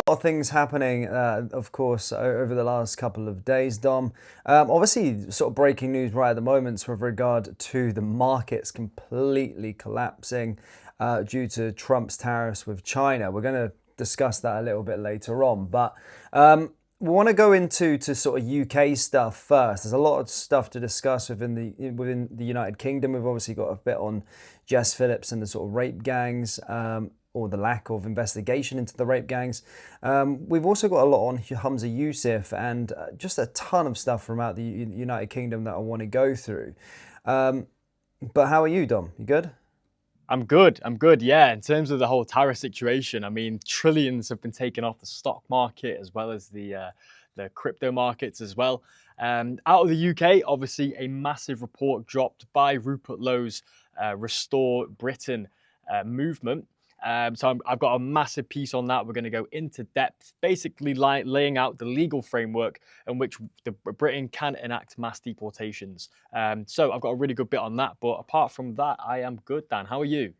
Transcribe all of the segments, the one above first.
of things happening, of course, over the last couple of days, Dom. Obviously, sort of breaking news right at the moment with regard to the markets completely collapsing due to Trump's tariffs with China. We're going to discuss that a little bit later on, but we want to go into sort of UK stuff first. There's a lot of stuff to discuss within the United Kingdom. We've obviously got a bit on Jess Phillips and the sort of rape gangs. Or the lack of investigation into the rape gangs. We've also got a lot on Humza Yousaf and just a ton of stuff from out the United Kingdom that I want to go through. But how are you, Dom? You good? I'm good. I'm good. Yeah. In terms of the whole tariff situation, I mean, trillions have been taken off the stock market as well as the crypto markets as well. Out of the UK, obviously, a massive report dropped by Rupert Lowe's Restore Britain movement. I've got a massive piece on that. We're going to go into depth, basically laying out the legal framework in which Britain can enact mass deportations. So I've got a really good bit on that. But apart from that, I am good, Dan. How are you?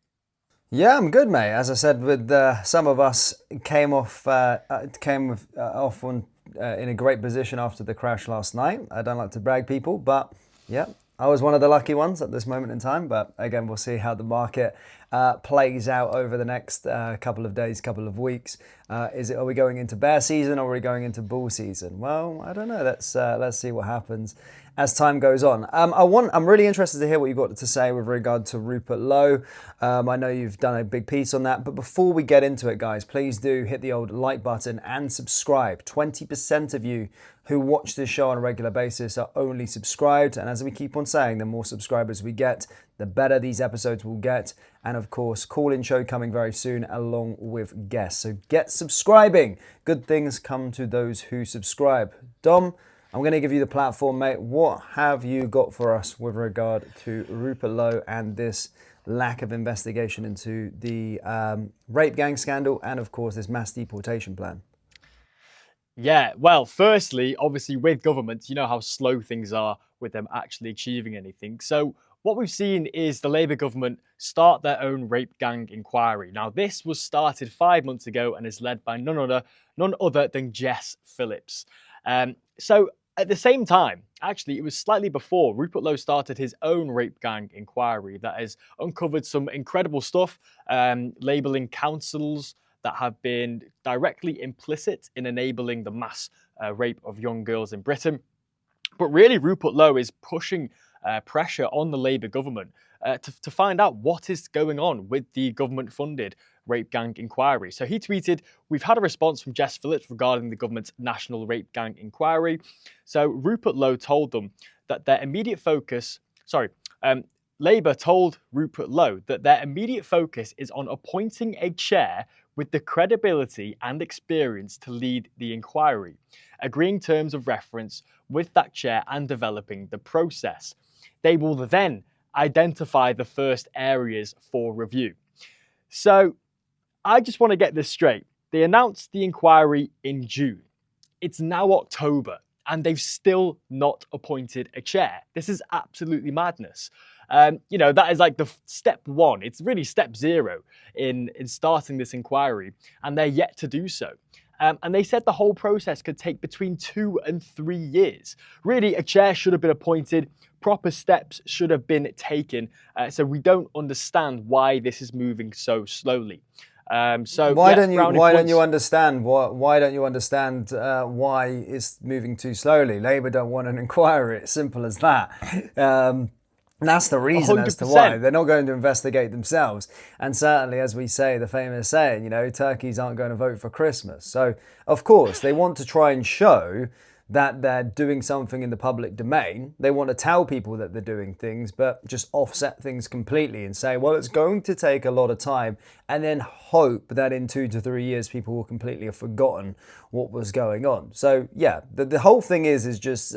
Yeah, I'm good, mate. As I said, with some of us came off in a great position after the crash last night. I don't like to brag, people, but yeah, I was one of the lucky ones at this moment in time. But again, we'll see how the market plays out over the next couple of days, couple of weeks. Are we going into bear season or are we going into bull season? Well, I don't know. Let's see what happens as time goes on. I'm really interested to hear what you've got to say with regard to Rupert Lowe. I know you've done a big piece on that, but before we get into it, guys, please do hit the old like button and subscribe. 20% of you who watch this show on a regular basis are only subscribed, and as we keep on saying, the more subscribers we get, the better these episodes will get. And of course, call-in show coming very soon along with guests. So get subscribing. Good things come to those who subscribe. Dom, I'm going to give you the platform, mate. What have you got for us with regard to Rupert Lowe and this lack of investigation into the rape gang scandal and, of course, this mass deportation plan? Yeah, well, firstly, obviously with governments, you know how slow things are with them actually achieving anything. So what we've seen is the Labour government start their own rape gang inquiry. Now, this was started 5 months ago and is led by none other than Jess Phillips. So at the same time, actually, it was slightly before Rupert Lowe started his own rape gang inquiry that has uncovered some incredible stuff, labelling councils that have been directly implicit in enabling the mass rape of young girls in Britain. But really, Rupert Lowe is pushing pressure on the Labour government to find out what is going on with the government-funded rape gang inquiry. So he tweeted, "We've had a response from Jess Phillips regarding the government's national rape gang inquiry." So Rupert Lowe told them that their immediate focus, Labour told Rupert Lowe that their immediate focus is on appointing a chair with the credibility and experience to lead the inquiry, agreeing terms of reference with that chair and developing the process. They will then identify the first areas for review. So I just want to get this straight. They announced the inquiry in June. It's now October and they've still not appointed a chair. This is absolutely madness. That is like the step one. It's really step zero in starting this inquiry, and they're yet to do so. And they said the whole process could take between 2 and 3 years. Really, a chair should have been appointed. Proper steps should have been taken. So we don't understand why this is moving so slowly. Why don't you understand why it's moving too slowly? Labour don't want an inquiry. It's simple as that. And that's the reason 100%. as to why they're not going to investigate themselves. And certainly, as we say, the famous saying, turkeys aren't going to vote for Christmas. So, of course, they want to try and show that they're doing something in the public domain. They want to tell people that they're doing things, but just offset things completely and say, well, it's going to take a lot of time, and then hope that in 2 to 3 years, people will completely have forgotten what was going on. So, yeah, the whole thing is just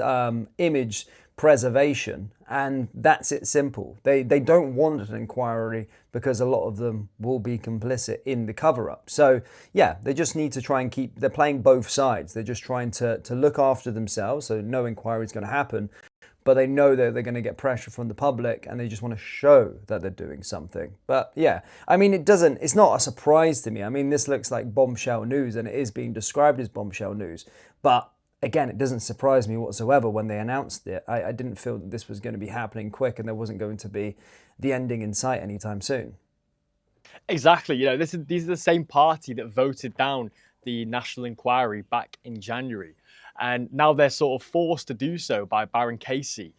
image preservation, and that's it, simple. They don't want an inquiry because a lot of them will be complicit in the cover-up. So yeah, they just need to try and they're playing both sides. They're just trying to look after themselves, so no inquiry is going to happen, but they know that they're going to get pressure from the public and they just want to show that they're doing something. But yeah, I mean, it's not a surprise to me. I mean, this looks like bombshell news and it is being described as bombshell news. But again, it doesn't surprise me whatsoever when they announced it. I didn't feel that this was going to be happening quick and there wasn't going to be the ending in sight anytime soon. Exactly. These are the same party that voted down the national inquiry back in January, and now they're sort of forced to do so by Baron Casey,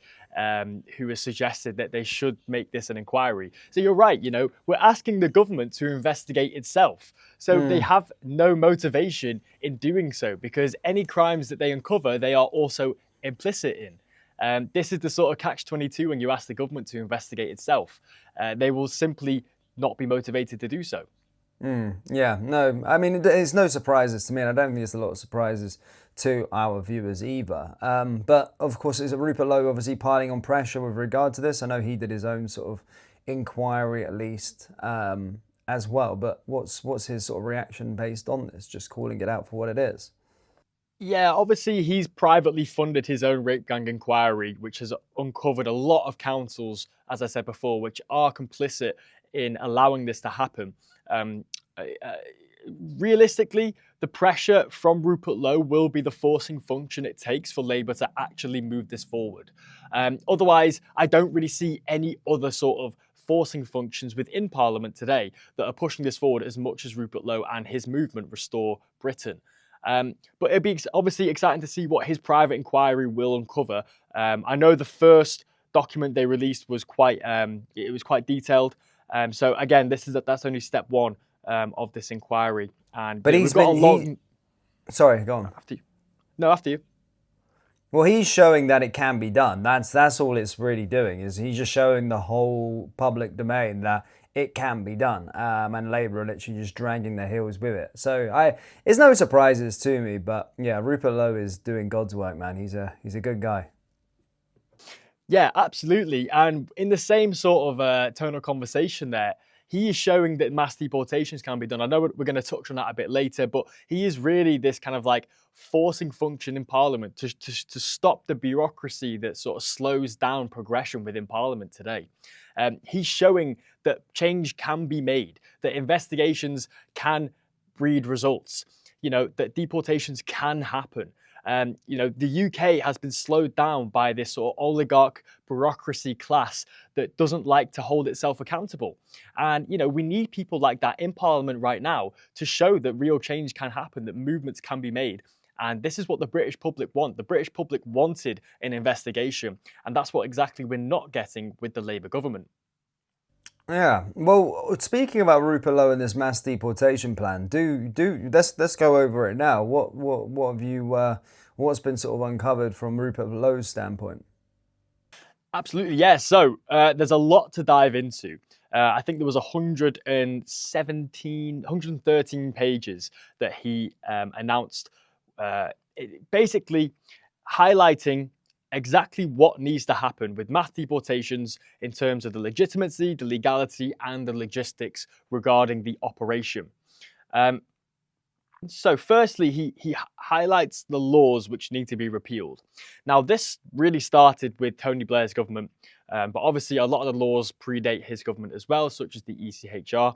who has suggested that they should make this an inquiry. So you're right. We're asking the government to investigate itself. So they have no motivation in doing so because any crimes that they uncover, they are also implicit in. This is the sort of catch-22 when you ask the government to investigate itself. They will simply not be motivated to do so. Yeah, no, I mean, it's no surprises to me, and I don't think there's a lot of surprises to our viewers either. But of course, is Rupert Lowe obviously piling on pressure with regard to this? I know he did his own sort of inquiry at least as well. But what's his sort of reaction based on this? Just calling it out for what it is. Yeah, obviously he's privately funded his own rape gang inquiry, which has uncovered a lot of councils, as I said before, which are complicit in allowing this to happen. Um, uh, uh, Realistically, the pressure from Rupert Lowe will be the forcing function it takes for Labour to actually move this forward. Otherwise, I don't really see any other sort of forcing functions within Parliament today that are pushing this forward as much as Rupert Lowe and his movement Restore Britain. But it'd be obviously exciting to see what his private inquiry will uncover. I know the first document they released was quite detailed. So again, that's only step one of this inquiry. And But we've got a lot. Sorry, go on. After you. No, after you. Well, he's showing that it can be done. That's all it's really doing, is he's just showing the whole public domain that it can be done. And Labour are literally just dragging their heels with it. So it's no surprises to me, but yeah, Rupert Lowe is doing God's work, man. He's a good guy. Yeah, absolutely. And in the same sort of tone of conversation there, he is showing that mass deportations can be done. I know we're going to touch on that a bit later, but he is really this kind of like forcing function in Parliament to stop the bureaucracy that sort of slows down progression within Parliament today. He's showing that change can be made, that investigations can breed results, that deportations can happen. The UK has been slowed down by this sort of oligarch bureaucracy class that doesn't like to hold itself accountable. And, we need people like that in Parliament right now to show that real change can happen, that movements can be made. And this is what the British public want. The British public wanted an investigation. And that's what exactly we're not getting with the Labour government. Yeah. Well, speaking about Rupert Lowe and this mass deportation plan, let's go over it now. What have you what's been sort of uncovered from Rupert Lowe's standpoint? Absolutely, yeah. So there's a lot to dive into. I think there was 113 pages that he announced, basically highlighting exactly what needs to happen with mass deportations in terms of the legitimacy, the legality, and the logistics regarding the operation. So firstly, he highlights the laws which need to be repealed. Now, this really started with Tony Blair's government, but obviously a lot of the laws predate his government as well, such as the ECHR.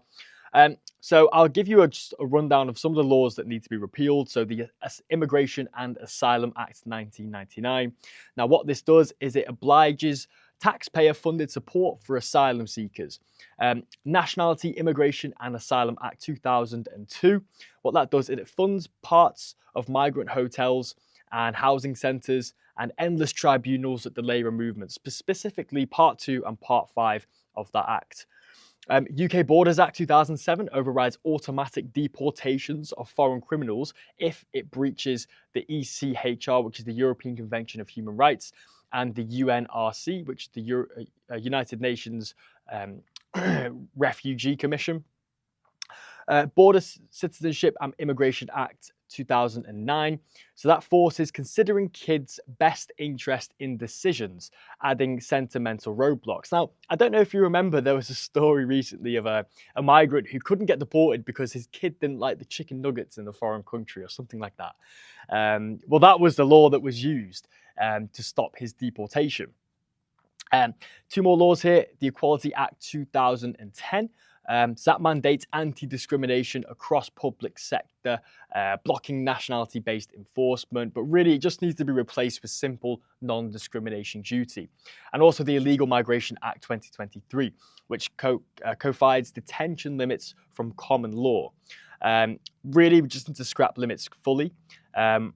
So I'll give you just a rundown of some of the laws that need to be repealed. So the Immigration and Asylum Act 1999. Now, what this does is it obliges taxpayer-funded support for asylum seekers. Nationality, Immigration and Asylum Act 2002. What that does is it funds parts of migrant hotels and housing centres and endless tribunals that delay removement, specifically Part 2 and Part 5 of that Act. UK Borders Act 2007 overrides automatic deportations of foreign criminals if it breaches the ECHR, which is the European Convention of Human Rights, and the UNRC, which is the United Nations Refugee Commission. Border Citizenship and Immigration Act 2009. So that forces considering kids' best interest in decisions, adding sentimental roadblocks. Now, I don't know if you remember, there was a story recently of a migrant who couldn't get deported because his kid didn't like the chicken nuggets in the foreign country or something like that. Well, that was the law that was used to stop his deportation. Two more laws here. The Equality Act 2010. So that mandates anti-discrimination across public sector, blocking nationality-based enforcement, but really it just needs to be replaced with simple non-discrimination duty. And also the Illegal Migration Act 2023, which codifies detention limits from common law. Really, we just need to scrap limits fully. And,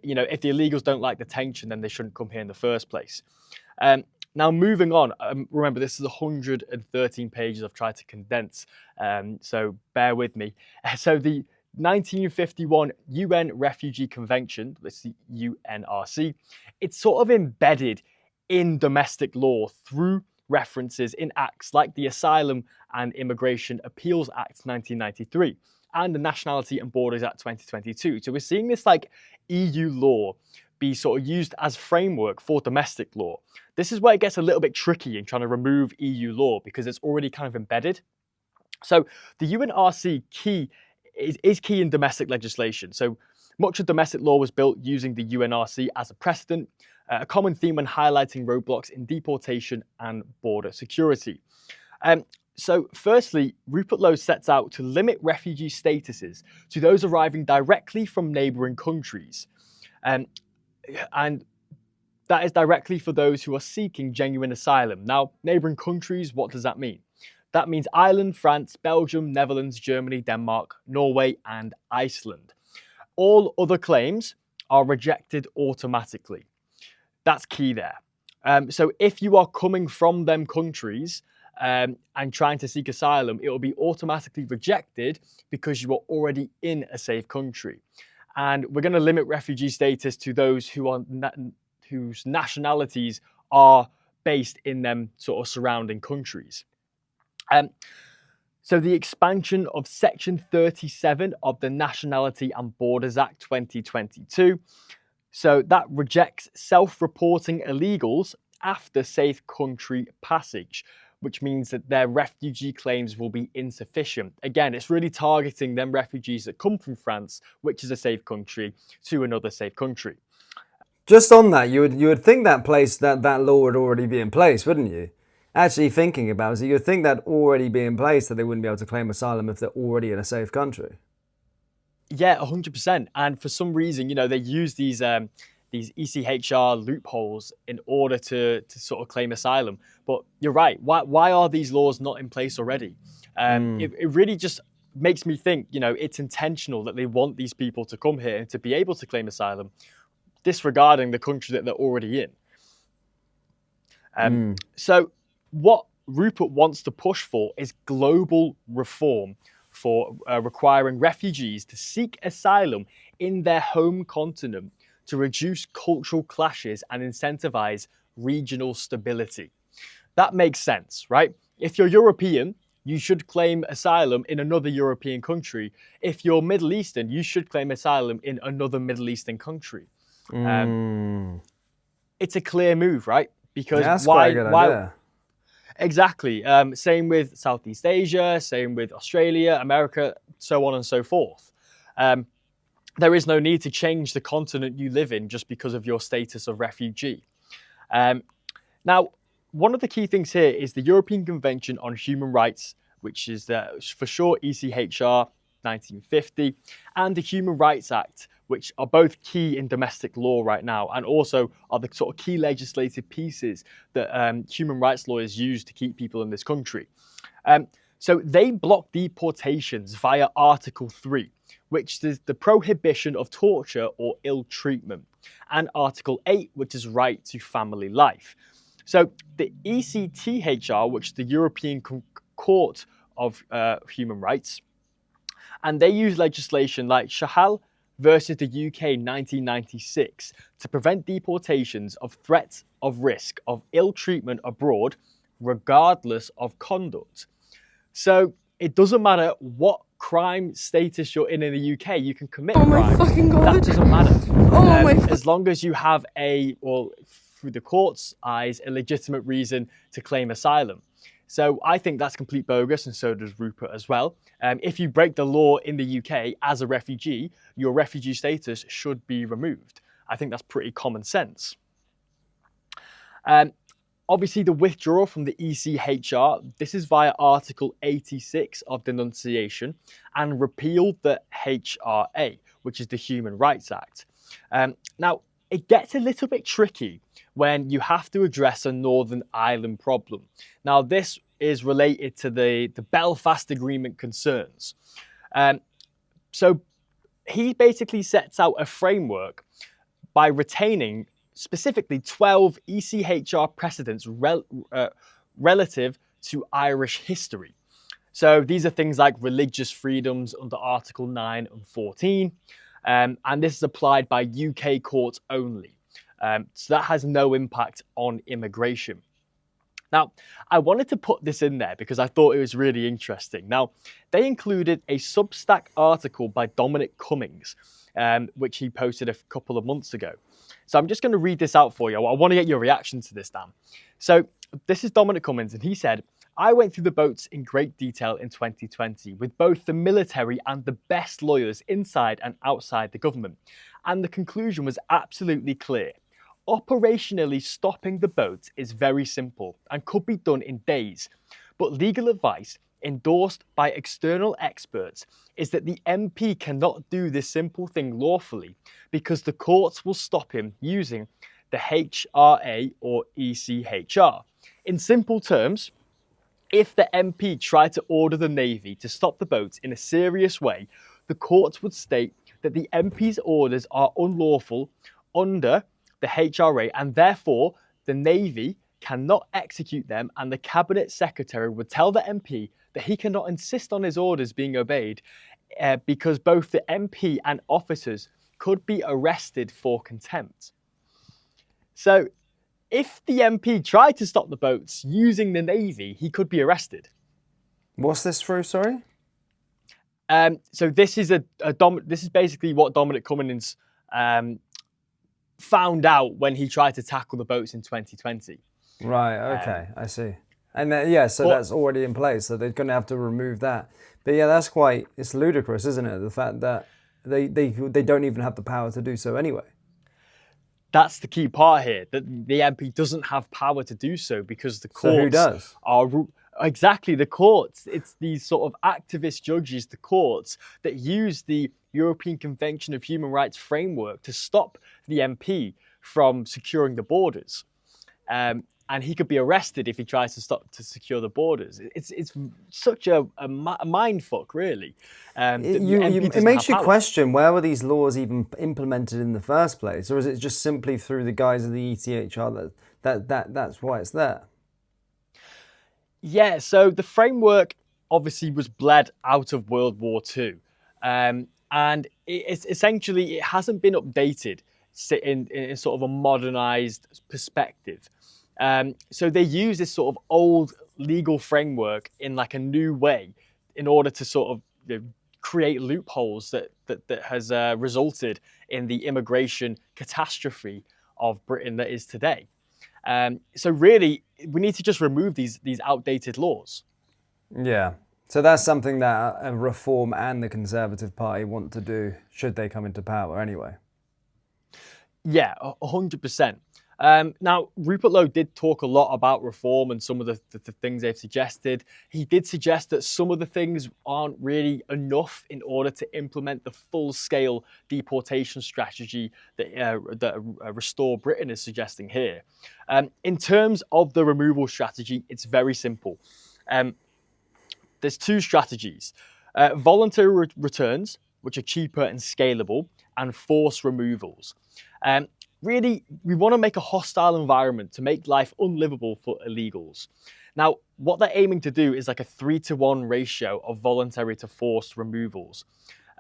if the illegals don't like detention, then they shouldn't come here in the first place. Now, moving on, remember, this is 113 pages I've tried to condense, so bear with me. So the 1951 UN Refugee Convention, that's the UNRC, it's sort of embedded in domestic law through references in acts like the Asylum and Immigration Appeals Act 1993 and the Nationality and Borders Act 2022. So we're seeing this like EU law be sort of used as framework for domestic law. This is where it gets a little bit tricky in trying to remove EU law because it's already kind of embedded. So the UNRC is key in domestic legislation. So much of domestic law was built using the UNRC as a precedent, a common theme when highlighting roadblocks in deportation and border security. So firstly, Rupert Lowe sets out to limit refugee statuses to those arriving directly from neighbouring countries. And that is directly for those who are seeking genuine asylum. Now, neighbouring countries, what does that mean? That means Ireland, France, Belgium, Netherlands, Germany, Denmark, Norway, and Iceland. All other claims are rejected automatically. That's key there. So if you are coming from them countries and trying to seek asylum, it will be automatically rejected because you are already in a safe country. And we're going to limit refugee status to those whose nationalities are based in them sort of surrounding countries. So the expansion of Section 37 of the Nationality and Borders Act 2022. So that rejects self-reporting illegals after safe country passage, which means that their refugee claims will be insufficient. Again, it's really targeting them refugees that come from France, which is a safe country, to another safe country. Just on that, you would think that law would already be in place, wouldn't you? Actually thinking about it, you'd think that already be in place, that they wouldn't be able to claim asylum if they're already in a safe country. Yeah, 100%. And for some reason, they use these ECHR loopholes in order to sort of claim asylum. But you're right. Why are these laws not in place already? It really just makes me think, it's intentional that they want these people to come here and to be able to claim asylum, disregarding the country that they're already in. So what Rupert wants to push for is global reform for requiring refugees to seek asylum in their home continent to reduce cultural clashes and incentivize regional stability. That makes sense, right? If you're European, you should claim asylum in another European country. If you're Middle Eastern, you should claim asylum in another Middle Eastern country. It's a clear move, right? Because that's quite a good idea. Exactly. Same with Southeast Asia, same with Australia, America, so on and so forth. There is no need to change the continent you live in just because of your status of refugee. Now, one of the key things here is the European Convention on Human Rights, which is for short ECHR 1950, and the Human Rights Act, which are both key in domestic law right now, and also are the sort of key legislative pieces that human rights lawyers use to keep people in this country. So they block deportations via Article 3, which is the prohibition of torture or ill treatment, and Article 8, which is right to family life. So the ECTHR, which is the European Court of Human Rights, and they use legislation like Shahal versus the UK 1996 to prevent deportations of threats of risk of ill treatment abroad, regardless of conduct. So it doesn't matter what crime status you're in the UK, you can commit crime. My fucking God. That doesn't matter. As long as you have through the court's eyes, a legitimate reason to claim asylum. So I think that's complete bogus, and so does Rupert as well. If you break the law in the UK as a refugee, your refugee status should be removed. I think that's pretty common sense. Obviously, the withdrawal from the ECHR, this is via Article 86 of denunciation, and repealed the HRA, which is the Human Rights Act. Now, it gets a little bit tricky when you have to address a Northern Ireland problem. Now, this is related to the Belfast Agreement concerns. So he basically sets out a framework by retaining specifically 12 ECHR precedents relative to Irish history. So these are things like religious freedoms under Article 9 and 14, and this is applied by UK courts only. So that has no impact on immigration. Now, I wanted to put this in there because I thought it was really interesting. Now, they included a Substack article by Dominic Cummings, which he posted a couple of months ago. So I'm just going to read this out for you. I want to get your reaction to this, Dan. So this is Dominic Cummings, and he said, I went through the boats in great detail in 2020 with both the military and the best lawyers inside and outside the government. And the conclusion was absolutely clear. Operationally stopping the boats is very simple and could be done in days. But legal advice endorsed by external experts is that the MP cannot do this simple thing lawfully because the courts will stop him using the HRA or ECHR. In simple terms, if the MP tried to order the Navy to stop the boats in a serious way, the courts would state that the MP's orders are unlawful under the HRA and therefore the Navy cannot execute them, and the Cabinet Secretary would tell the MP that he cannot insist on his orders being obeyed because both the MP and officers could be arrested for contempt. So if the MP tried to stop the boats using the Navy, he could be arrested. What's this through, sorry? So this is this is basically what Dominic Cummings found out when he tried to tackle the boats in 2020. Right, okay, I see. And so that's already in place, so they're going to have to remove that. But yeah, it's ludicrous, isn't it? The fact that they don't even have the power to do so anyway. That's the key part here, that the MP doesn't have power to do so because the courts who does? are... Exactly, the courts. It's these sort of activist judges, the courts, that use the European Convention of Human Rights framework to stop the MP from securing the borders. And he could be arrested if he tries to secure the borders. It's such a mind fuck, really. It makes you question, where were these laws even implemented in the first place? Or is it just simply through the guise of the ECHR that's why it's there? Yeah, so the framework obviously was bled out of World War II. And it's essentially, it hasn't been updated in sort of a modernized perspective. So they use this sort of old legal framework in like a new way in order to sort of create loopholes that has resulted in the immigration catastrophe of Britain that is today. So really, we need to just remove these outdated laws. Yeah. So that's something that Reform and the Conservative Party want to do should they come into power anyway. Yeah, 100%. Now, Rupert Lowe did talk a lot about reform and some of the things they've suggested. He did suggest that some of the things aren't really enough in order to implement the full-scale deportation strategy that Restore Britain is suggesting here. In terms of the removal strategy, it's very simple. There's two strategies. Voluntary returns, which are cheaper and scalable, and forced removals. Really, we want to make a hostile environment to make life unlivable for illegals. Now, what they're aiming to do is like a 3-to-1 ratio of voluntary to forced removals.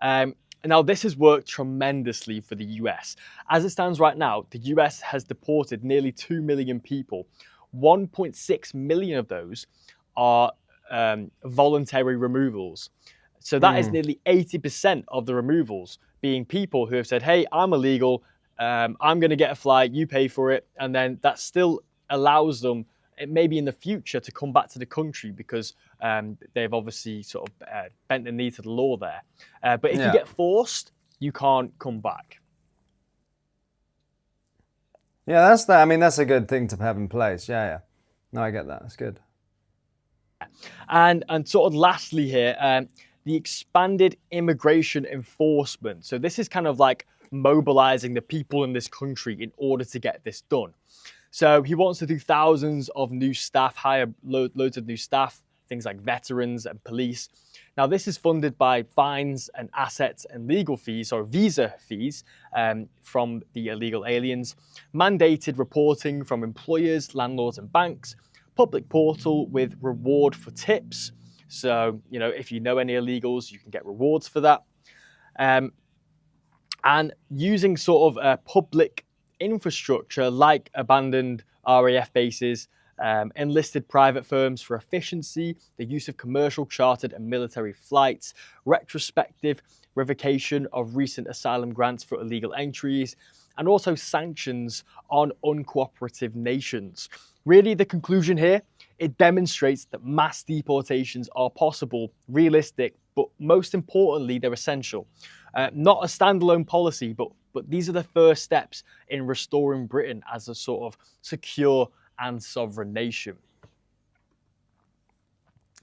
Now, this has worked tremendously for the US. As it stands right now, the US has deported nearly 2 million people. 1.6 million of those are voluntary removals. So that is nearly 80% of the removals being people who have said, hey, I'm illegal, I'm going to get a flight, you pay for it. And then that still allows them, maybe in the future, to come back to the country because they've obviously sort of bent the knee to the law there. But if you get forced, you can't come back. Yeah, that's a good thing to have in place. Yeah. No, I get that. It's good. And sort of lastly here, the expanded immigration enforcement. So this is kind of like mobilizing the people in this country in order to get this done. So he wants to do thousands of new staff, hire loads of new staff, things like veterans and police. Now, this is funded by fines and assets and legal fees or visa fees from the illegal aliens, mandated reporting from employers, landlords, and banks, public portal with reward for tips. So, if you know any illegals, you can get rewards for that. And using sort of public infrastructure like abandoned RAF bases, enlisted private firms for efficiency, the use of commercial, chartered, and military flights, retrospective revocation of recent asylum grants for illegal entries, and also sanctions on uncooperative nations. Really, the conclusion here, it demonstrates that mass deportations are possible, realistic, but most importantly, they're essential. Not a standalone policy, but these are the first steps in restoring Britain as a sort of secure and sovereign nation.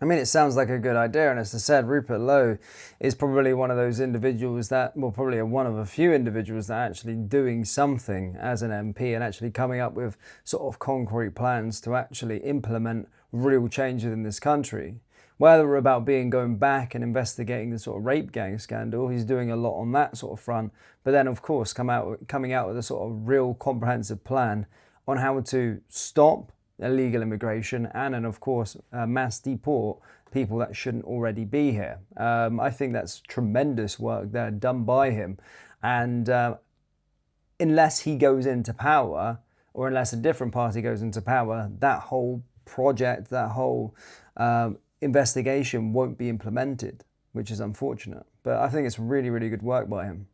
I mean, it sounds like a good idea, and as I said, Rupert Lowe is probably one of those individuals that, well, probably one of a few individuals that are actually doing something as an MP and actually coming up with sort of concrete plans to actually implement real change within this country. Whether about going back and investigating the sort of rape gang scandal, he's doing a lot on that sort of front. But then, of course, coming out with a sort of real comprehensive plan on how to stop illegal immigration and then, of course, mass deport people that shouldn't already be here. I think that's tremendous work there done by him. And unless he goes into power, or unless a different party goes into power, that whole project, that whole investigation won't be implemented, which is unfortunate. But I think it's really, really good work by him.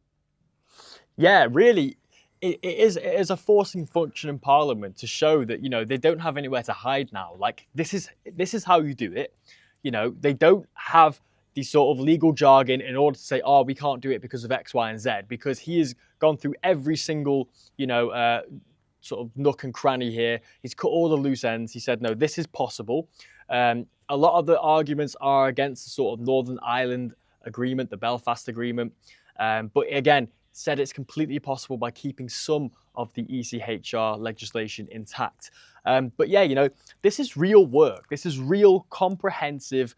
Yeah, really. It is a forcing function in Parliament to show that, they don't have anywhere to hide now. Like, this is how you do it. They don't have the sort of legal jargon in order to say, oh, we can't do it because of X, Y, and Z, because he has gone through every single, sort of nook and cranny here. He's cut all the loose ends. He said, no, this is possible. A lot of the arguments are against the sort of Northern Ireland agreement, the Belfast agreement. But again, said it's completely possible by keeping some of the ECHR legislation intact. But yeah, this is real work. This is real comprehensive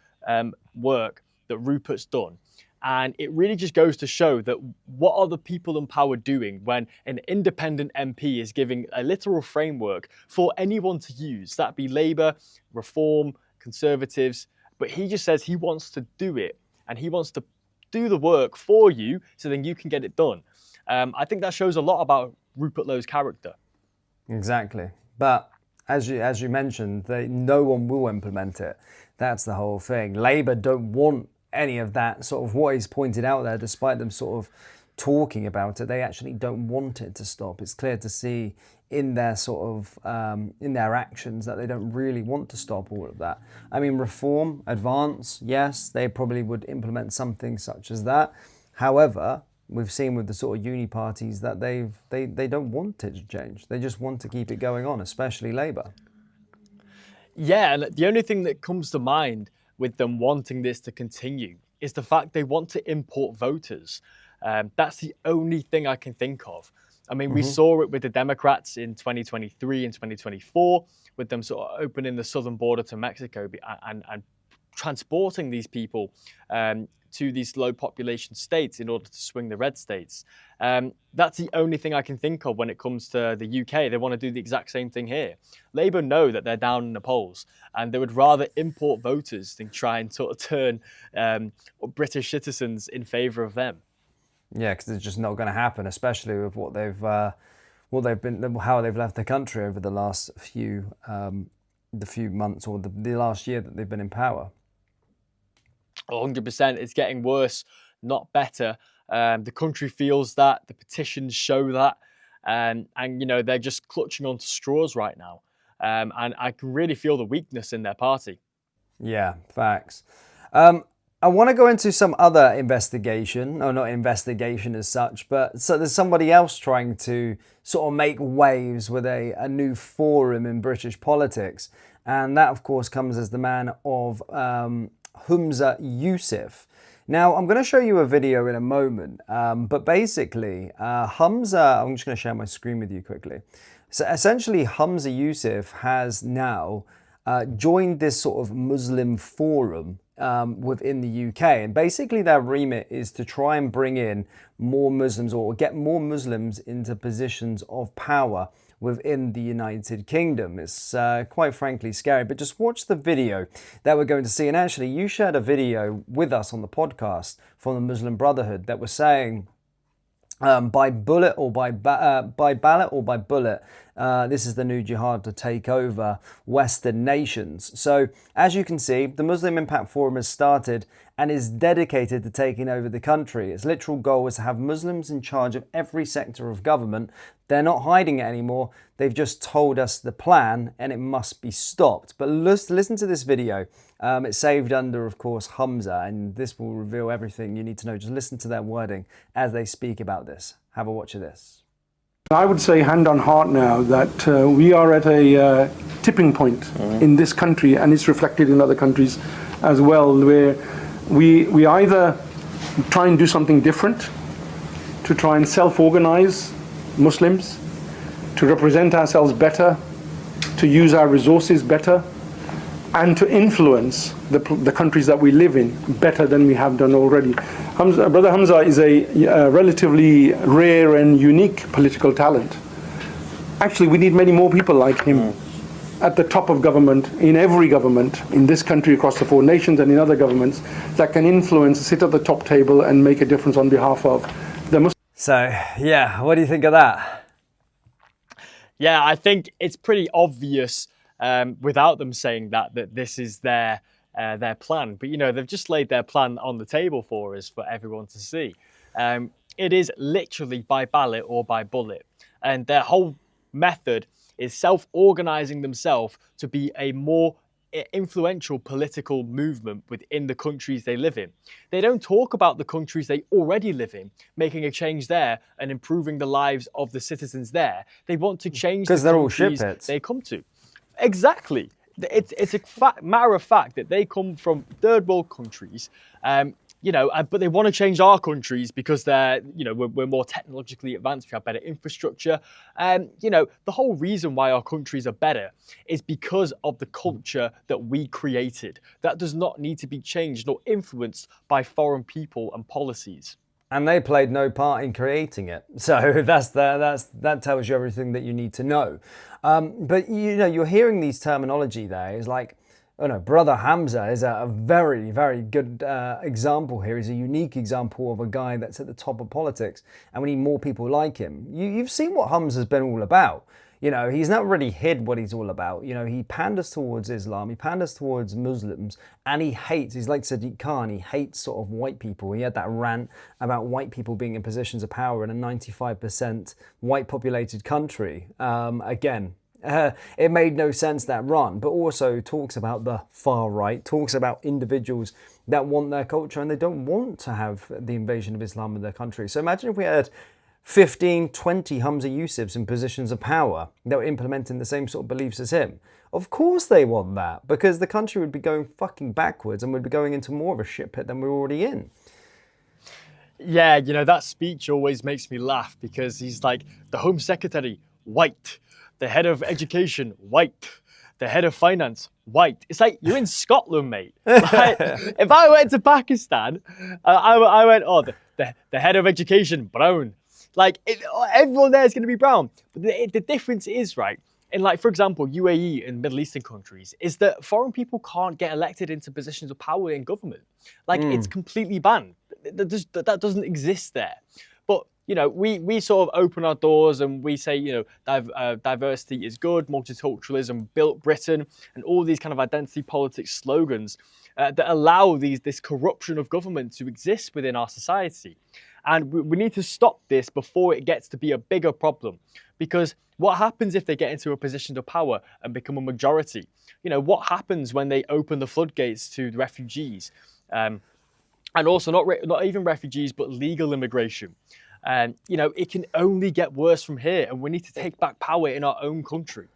work that Rupert's done. And it really just goes to show that what are the people in power doing when an independent MP is giving a literal framework for anyone to use, that be Labour, Reform, Conservatives, but he just says he wants to do it and he wants to do the work for you so then you can get it done. I think that shows a lot about Rupert Lowe's character. Exactly. But as you mentioned, no one will implement it. That's the whole thing. Labour don't want any of that sort of what he's pointed out there, despite them sort of talking about it. They actually don't want it to stop. It's clear to see in their sort of in their actions that they don't really want to stop all of that. I mean, reform, advance, yes, they probably would implement something such as that. However, we've seen with the sort of uni parties that they don't want it to change. They just want to keep it going on, especially Labour. Yeah, and the only thing that comes to mind with them wanting this to continue is the fact they want to import voters. That's the only thing I can think of. I mean, we saw it with the Democrats in 2023 and 2024, with them sort of opening the southern border to Mexico and transporting these people to these low population states in order to swing the red states. That's the only thing I can think of when it comes to the UK. They want to do the exact same thing here. Labour know that they're down in the polls and they would rather import voters than try and sort of turn British citizens in favour of them. Yeah, because it's just not going to happen, especially with how they've left the country over the last few months or the last year that they've been in power. 100%. It's getting worse, not better. The country feels that. The petitions show that. And they're just clutching onto straws right now. And I can really feel the weakness in their party. Yeah, facts. I want to go into some other investigation, or not investigation as such, but so there's somebody else trying to sort of make waves with a new forum in British politics. And that, of course, comes as the man of Humza Yousaf. Now, I'm going to show you a video in a moment, but basically, Humza, I'm just going to share my screen with you quickly. So essentially, Humza Yousaf has now joined this sort of Muslim forum within the UK. And basically their remit is to try and bring in more Muslims or get more Muslims into positions of power within the United Kingdom. It's quite frankly scary, but just watch the video that we're going to see. And actually, you shared a video with us on the podcast from the Muslim Brotherhood that was saying by bullet or by ballot or by bullet, this is the new jihad to take over Western nations. So as you can see, the Muslim Impact Forum has started and is dedicated to taking over the country. Its literal goal is to have Muslims in charge of every sector of government. They're not hiding it anymore. They've just told us the plan and it must be stopped. But listen to this video. It's saved under, of course, Humza, and this will reveal everything you need to know. Just listen to their wording as they speak about this. Have a watch of this. I would say hand on heart now that we are at a tipping point in this country, and it's reflected in other countries as well, where we either try and do something different, to try and self-organize Muslims, to represent ourselves better, to use our resources better, and to influence the countries that we live in better than we have done already. Brother Humza is a relatively rare and unique political talent. Actually, we need many more people like him at the top of government, in every government, in this country, across the 4 nations, and in other governments, that can influence, sit at the top table and make a difference on behalf of the Muslims. So, yeah, what do you think of that? Yeah, I think it's pretty obvious without them saying that this is their plan. But, you know, they've just laid their plan on the table for us, for everyone to see. It is literally by ballot or by bullet. And their whole method is self-organizing themselves to be a more influential political movement within the countries they live in. They don't talk about the countries they already live in, making a change there and improving the lives of the citizens there. They want to change the countries they come to. Exactly. It's a matter of fact that they come from third world countries, you know, but they want to change our countries because they're, you know, we're more technologically advanced, we have better infrastructure. You know, the whole reason why our countries are better is because of the culture that we created. That does not need to be changed nor influenced by foreign people and policies. And they played no part in creating it. So that tells you everything that you need to know. But, you know, you're hearing these terminology there. It's like, oh no, Brother Humza is a very, very good example here. He's a unique example of a guy that's at the top of politics. And we need more people like him. You've seen what Humza's been all about. You know, he's not really hid what he's all about. You know, he panders towards Islam, he panders towards Muslims, and he's like Sadiq Khan, he hates sort of white people. He had that rant about white people being in positions of power in a 95% white populated country. It made no sense, that run, but also talks about the far right, talks about individuals that want their culture and they don't want to have the invasion of Islam in their country. So imagine if we had 15, 20 Humza Yousafs in positions of power that were implementing the same sort of beliefs as him. Of course they want that, because the country would be going fucking backwards and would be going into more of a shit pit than we're already in. Yeah, you know, that speech always makes me laugh because he's like, the Home Secretary, white. The head of education, white. The head of finance, white. It's like, you're in Scotland, mate. Like, if I went to Pakistan, I went, oh, the head of education, brown. Like, everyone there is going to be brown. But the difference is, right, in, like, for example, UAE and Middle Eastern countries, is that foreign people can't get elected into positions of power in government. Like, it's completely banned. That doesn't exist there. But, you know, we sort of open our doors and we say, you know, diversity is good, multiculturalism built Britain, and all these kind of identity politics slogans that allow this corruption of government to exist within our society. And we need to stop this before it gets to be a bigger problem. Because what happens if they get into a position of power and become a majority? You know, what happens when they open the floodgates to the refugees? And also not even refugees, but legal immigration. You know, it can only get worse from here, and we need to take back power in our own country.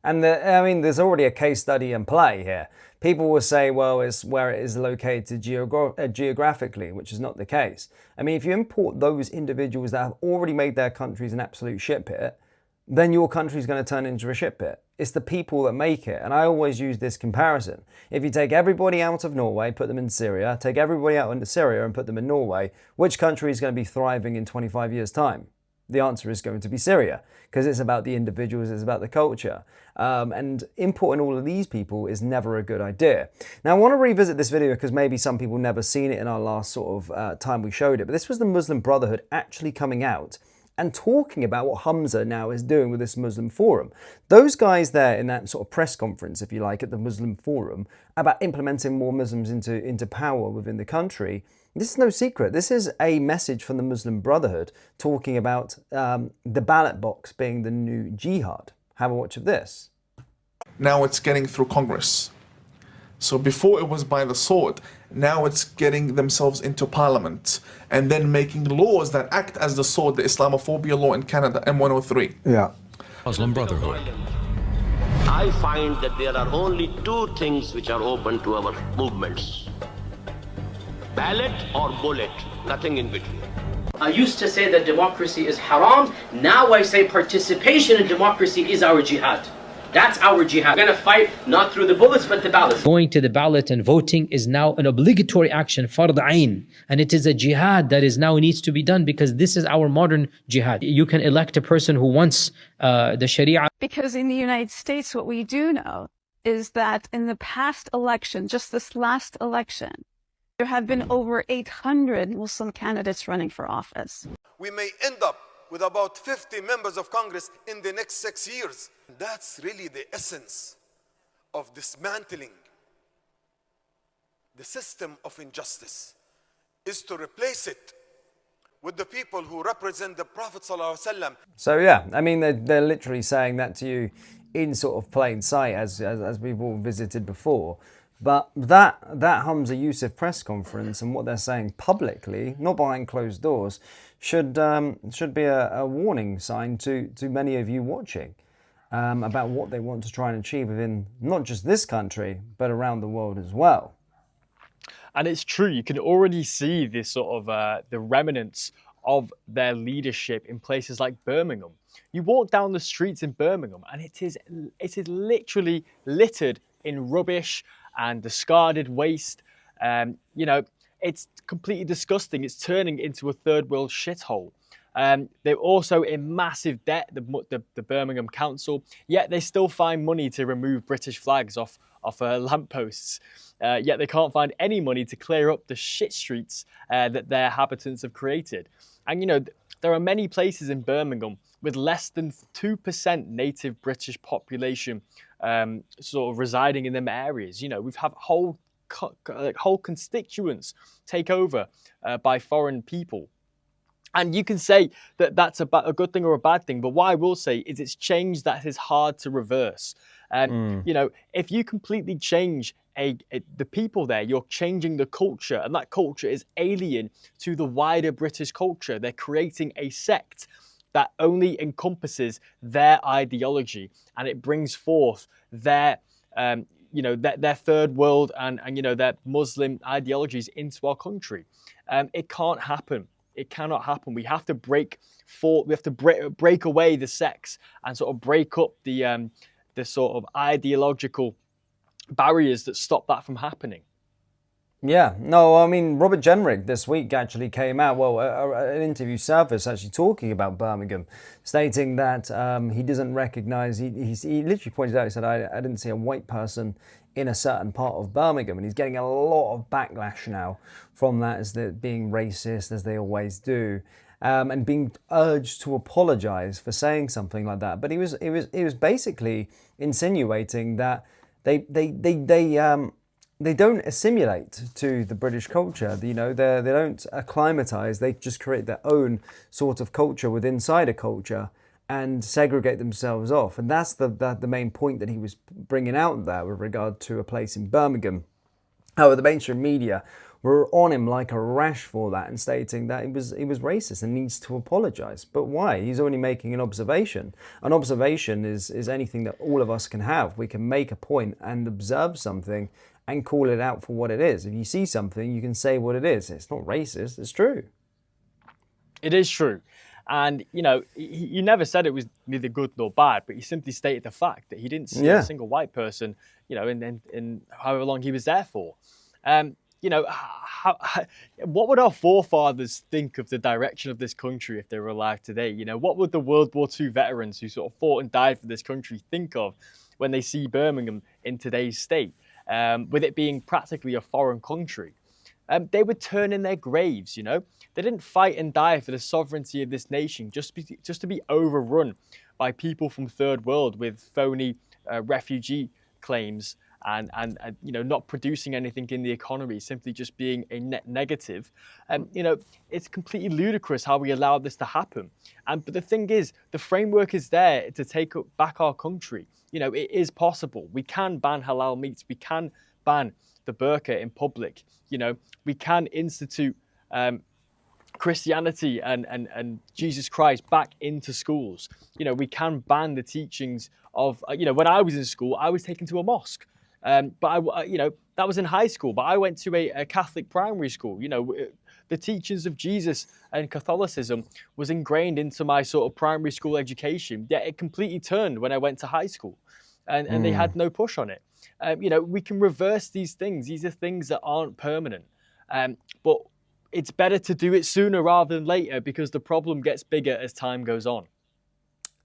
And I mean, there's already a case study in play here. People will say, well, it's where it is located geographically, which is not the case. I mean, if you import those individuals that have already made their countries an absolute shit pit, then your country is going to turn into a shit pit. It's the people that make it. And I always use this comparison. If you take everybody out of Norway, put them in Syria, take everybody out into Syria and put them in Norway, which country is going to be thriving in 25 years' time? The answer is going to be Syria, because it's about the individuals, it's about the culture. And importing all of these people is never a good idea. Now, I want to revisit this video because maybe some people never seen it in our last sort of time we showed it, but this was the Muslim Brotherhood actually coming out and talking about what Humza now is doing with this Muslim Forum. Those guys there in that sort of press conference, if you like, at the Muslim Forum, about implementing more Muslims into power within the country, this is no secret. This is a message from the Muslim Brotherhood talking about the ballot box being the new jihad. Have a watch of this. Now it's getting through Congress. So before it was by the sword, now it's getting themselves into parliament and then making laws that act as the sword, the Islamophobia law in Canada, M103. Yeah. Muslim Brotherhood. I find that there are only two things which are open to our movements: ballot or bullet, nothing in between. I used to say that democracy is haram. Now I say participation in democracy is our jihad. That's our jihad. We're going to fight not through the bullets but the ballot. Going to the ballot and voting is now an obligatory action, fard ayn. And it is a jihad that is now needs to be done because this is our modern jihad. You can elect a person who wants the Sharia. Because in the United States, what we do know is that in the past election, just this last election, there have been over 800 Muslim candidates running for office. We may end up with about 50 members of Congress in the next 6 years. That's really the essence of dismantling the system of injustice, is to replace it with the people who represent the Prophet ﷺ. So yeah, I mean, they're literally saying that to you in sort of plain sight, as we've all visited before. But that Humza Yousaf press conference and what they're saying publicly, not behind closed doors, should be a warning sign to many of you watching about what they want to try and achieve within not just this country, but around the world as well. And it's true, you can already see this sort of the remnants of their leadership in places like Birmingham. You walk down the streets in Birmingham and it is literally littered in rubbish and discarded waste. You know, it's completely disgusting. It's turning into a third world shithole. They're also in massive debt, the Birmingham Council, yet they still find money to remove British flags off lampposts. Yet they can't find any money to clear up the shit streets that their habitants have created. And you know, there are many places in Birmingham with less than 2% native British population sort of residing in them areas. You know, we've had whole constituents take over by foreign people. And you can say that that's a good thing or a bad thing, but what I will say is it's change that is hard to reverse. You know, if you completely change the people there, you're changing the culture, and that culture is alien to the wider British culture. They're creating a sect that only encompasses their ideology, and it brings forth their you know, their third world and you know, their Muslim ideologies into our country. It can't happen. It cannot happen. We have to break away the sects and sort of break up the sort of ideological barriers that stop that from happening. Yeah, no, I mean, Robert Jenrick this week actually came out, well, an interview surfaced actually talking about Birmingham, stating that he doesn't recognise, he literally pointed out, he said, I didn't see a white person in a certain part of Birmingham, and he's getting a lot of backlash now from that, as they're being racist, as they always do, and being urged to apologise for saying something like that. But he was basically insinuating that they don't assimilate to the British culture. You know, they don't acclimatise. They just create their own sort of culture within inside a culture and segregate themselves off. And that's the main point that he was bringing out there with regard to a place in Birmingham. However, the mainstream media were on him like a rash for that and stating that he was racist and needs to apologise. But why? He's only making an observation. An observation is anything that all of us can have. We can make a point and observe something and call it out for what it is. If you see something, you can say what it is. It's not racist, it's true. It is true. And, you know, he never said it was neither good nor bad, but he simply stated the fact that he didn't see a single white person, you know, in however long he was there for. You know, what would our forefathers think of the direction of this country if they were alive today? You know, what would the World War II veterans who sort of fought and died for this country think of when they see Birmingham in today's state, with it being practically a foreign country? They would turn in their graves, you know. They didn't fight and die for the sovereignty of this nation just to be overrun by people from third world with phony refugee claims and you know, not producing anything in the economy, simply just being a net negative. You know, it's completely ludicrous how we allowed this to happen. But the thing is, the framework is there to take back our country. You know, it is possible. We can ban halal meats. We can ban the burqa in public. You know, we can institute Christianity and Jesus Christ back into schools. You know, we can ban the teachings of, you know, when I was in school, I was taken to a mosque. But you know, that was in high school, but I went to a Catholic primary school. You know, the teachings of Jesus and Catholicism was ingrained into my sort of primary school education. Yet it completely turned when I went to high school, and they had no push on it. You know, we can reverse these things. These are things that aren't permanent. But it's better to do it sooner rather than later, because the problem gets bigger as time goes on.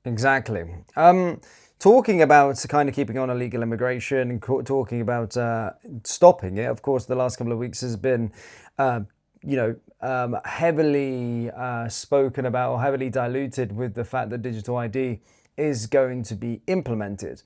Exactly. Talking about kind of keeping on illegal immigration and talking about stopping it, of course, the last couple of weeks has been, you know, heavily spoken about or heavily diluted with the fact that digital ID is going to be implemented.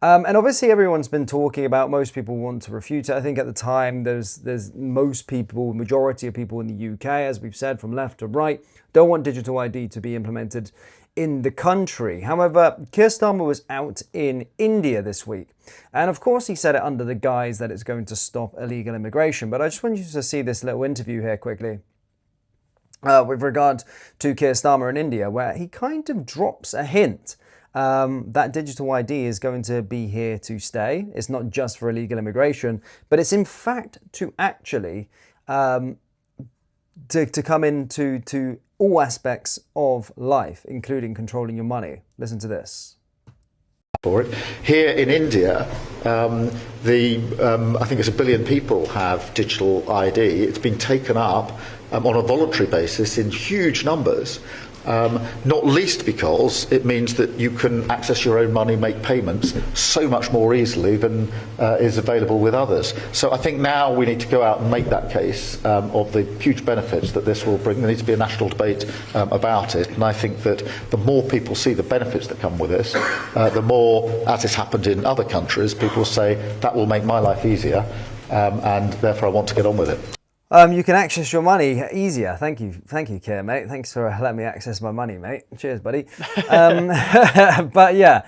And obviously everyone's been talking about, most people want to refute it. I think at the time there's most people, majority of people in the UK, as we've said, from left to right, don't want digital ID to be implemented in the country. However, Keir Starmer was out in India this week. And of course he said it under the guise that it's going to stop illegal immigration. But I just want you to see this little interview here quickly. With regard to Keir Starmer in India, where he kind of drops a hint that digital ID is going to be here to stay. It's not just for illegal immigration, but it's in fact to actually to come into all aspects of life, including controlling your money. Listen to this. For it. Here in India, I think it's 1 billion people have digital ID. It's been taken up on a voluntary basis in huge numbers. Not least because it means that you can access your own money, make payments so much more easily than is available with others. So I think now we need to go out and make that case of the huge benefits that this will bring. There needs to be a national debate about it, and I think that the more people see the benefits that come with this, the more, as has happened in other countries, people say that will make my life easier, and therefore I want to get on with it. You can access your money easier. Thank you, Keir, mate. Thanks for letting me access my money, mate. Cheers, buddy. But yeah,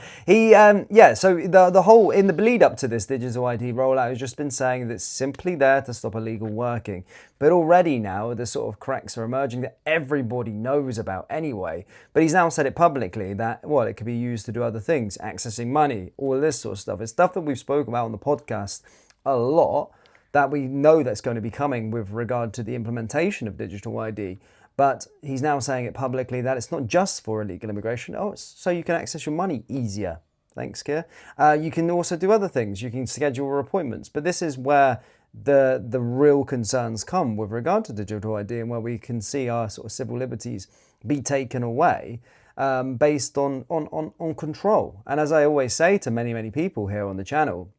so the whole, in the lead up to this digital ID rollout, has just been saying that it's simply there to stop illegal working. But already now, the sort of cracks are emerging that everybody knows about anyway. But he's now said it publicly that, well, it could be used to do other things, accessing money, all of this sort of stuff. It's stuff that we've spoken about on the podcast a lot, that we know that's going to be coming with regard to the implementation of digital ID. But he's now saying it publicly that it's not just for illegal immigration. Oh, it's so you can access your money easier. Thanks, Keir. You can also do other things. You can schedule appointments. But this is where the real concerns come with regard to digital ID, and where we can see our sort of civil liberties be taken away based on control. And as I always say to many, many people here on the channel,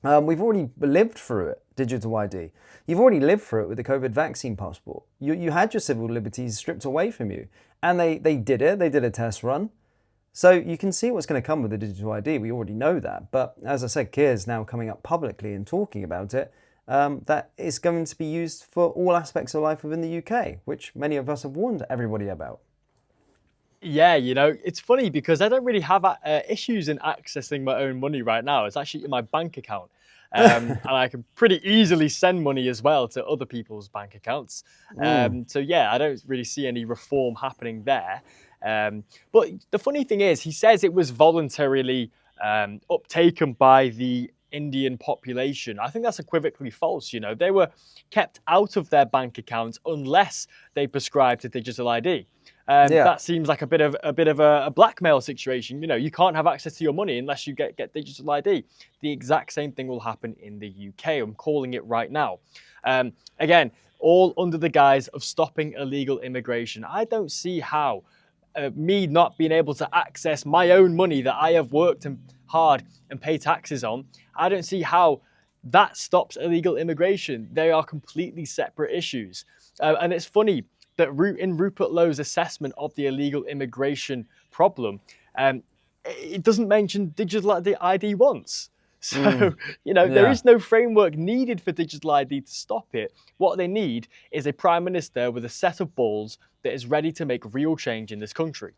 we've already lived through it, digital ID. You've already lived through it with the COVID vaccine passport. You had your civil liberties stripped away from you. And they did it. They did a test run. So you can see what's going to come with the digital ID. We already know that. But as I said, Keir is now coming up publicly and talking about it, that it's going to be used for all aspects of life within the UK, which many of us have warned everybody about. Yeah, you know, it's funny because I don't really have issues in accessing my own money right now. It's actually in my bank account. and I can pretty easily send money as well to other people's bank accounts. So yeah, I don't really see any reform happening there. But the funny thing is, he says it was voluntarily uptaken by the Indian population. I think that's equivocally false. You know, they were kept out of their bank accounts unless they prescribed to digital ID. That seems like a bit of a blackmail situation. You know, you can't have access to your money unless you get digital ID. The exact same thing will happen in the UK. I'm calling it right now. Again, all under the guise of stopping illegal immigration. I don't see how me not being able to access my own money that I have worked hard and pay taxes on, I don't see how that stops illegal immigration. They are completely separate issues. And it's funny that in Rupert Lowe's assessment of the illegal immigration problem, it doesn't mention digital ID once. So, you know, there is no framework needed for digital ID to stop it. What they need is a prime minister with a set of balls that is ready to make real change in this country.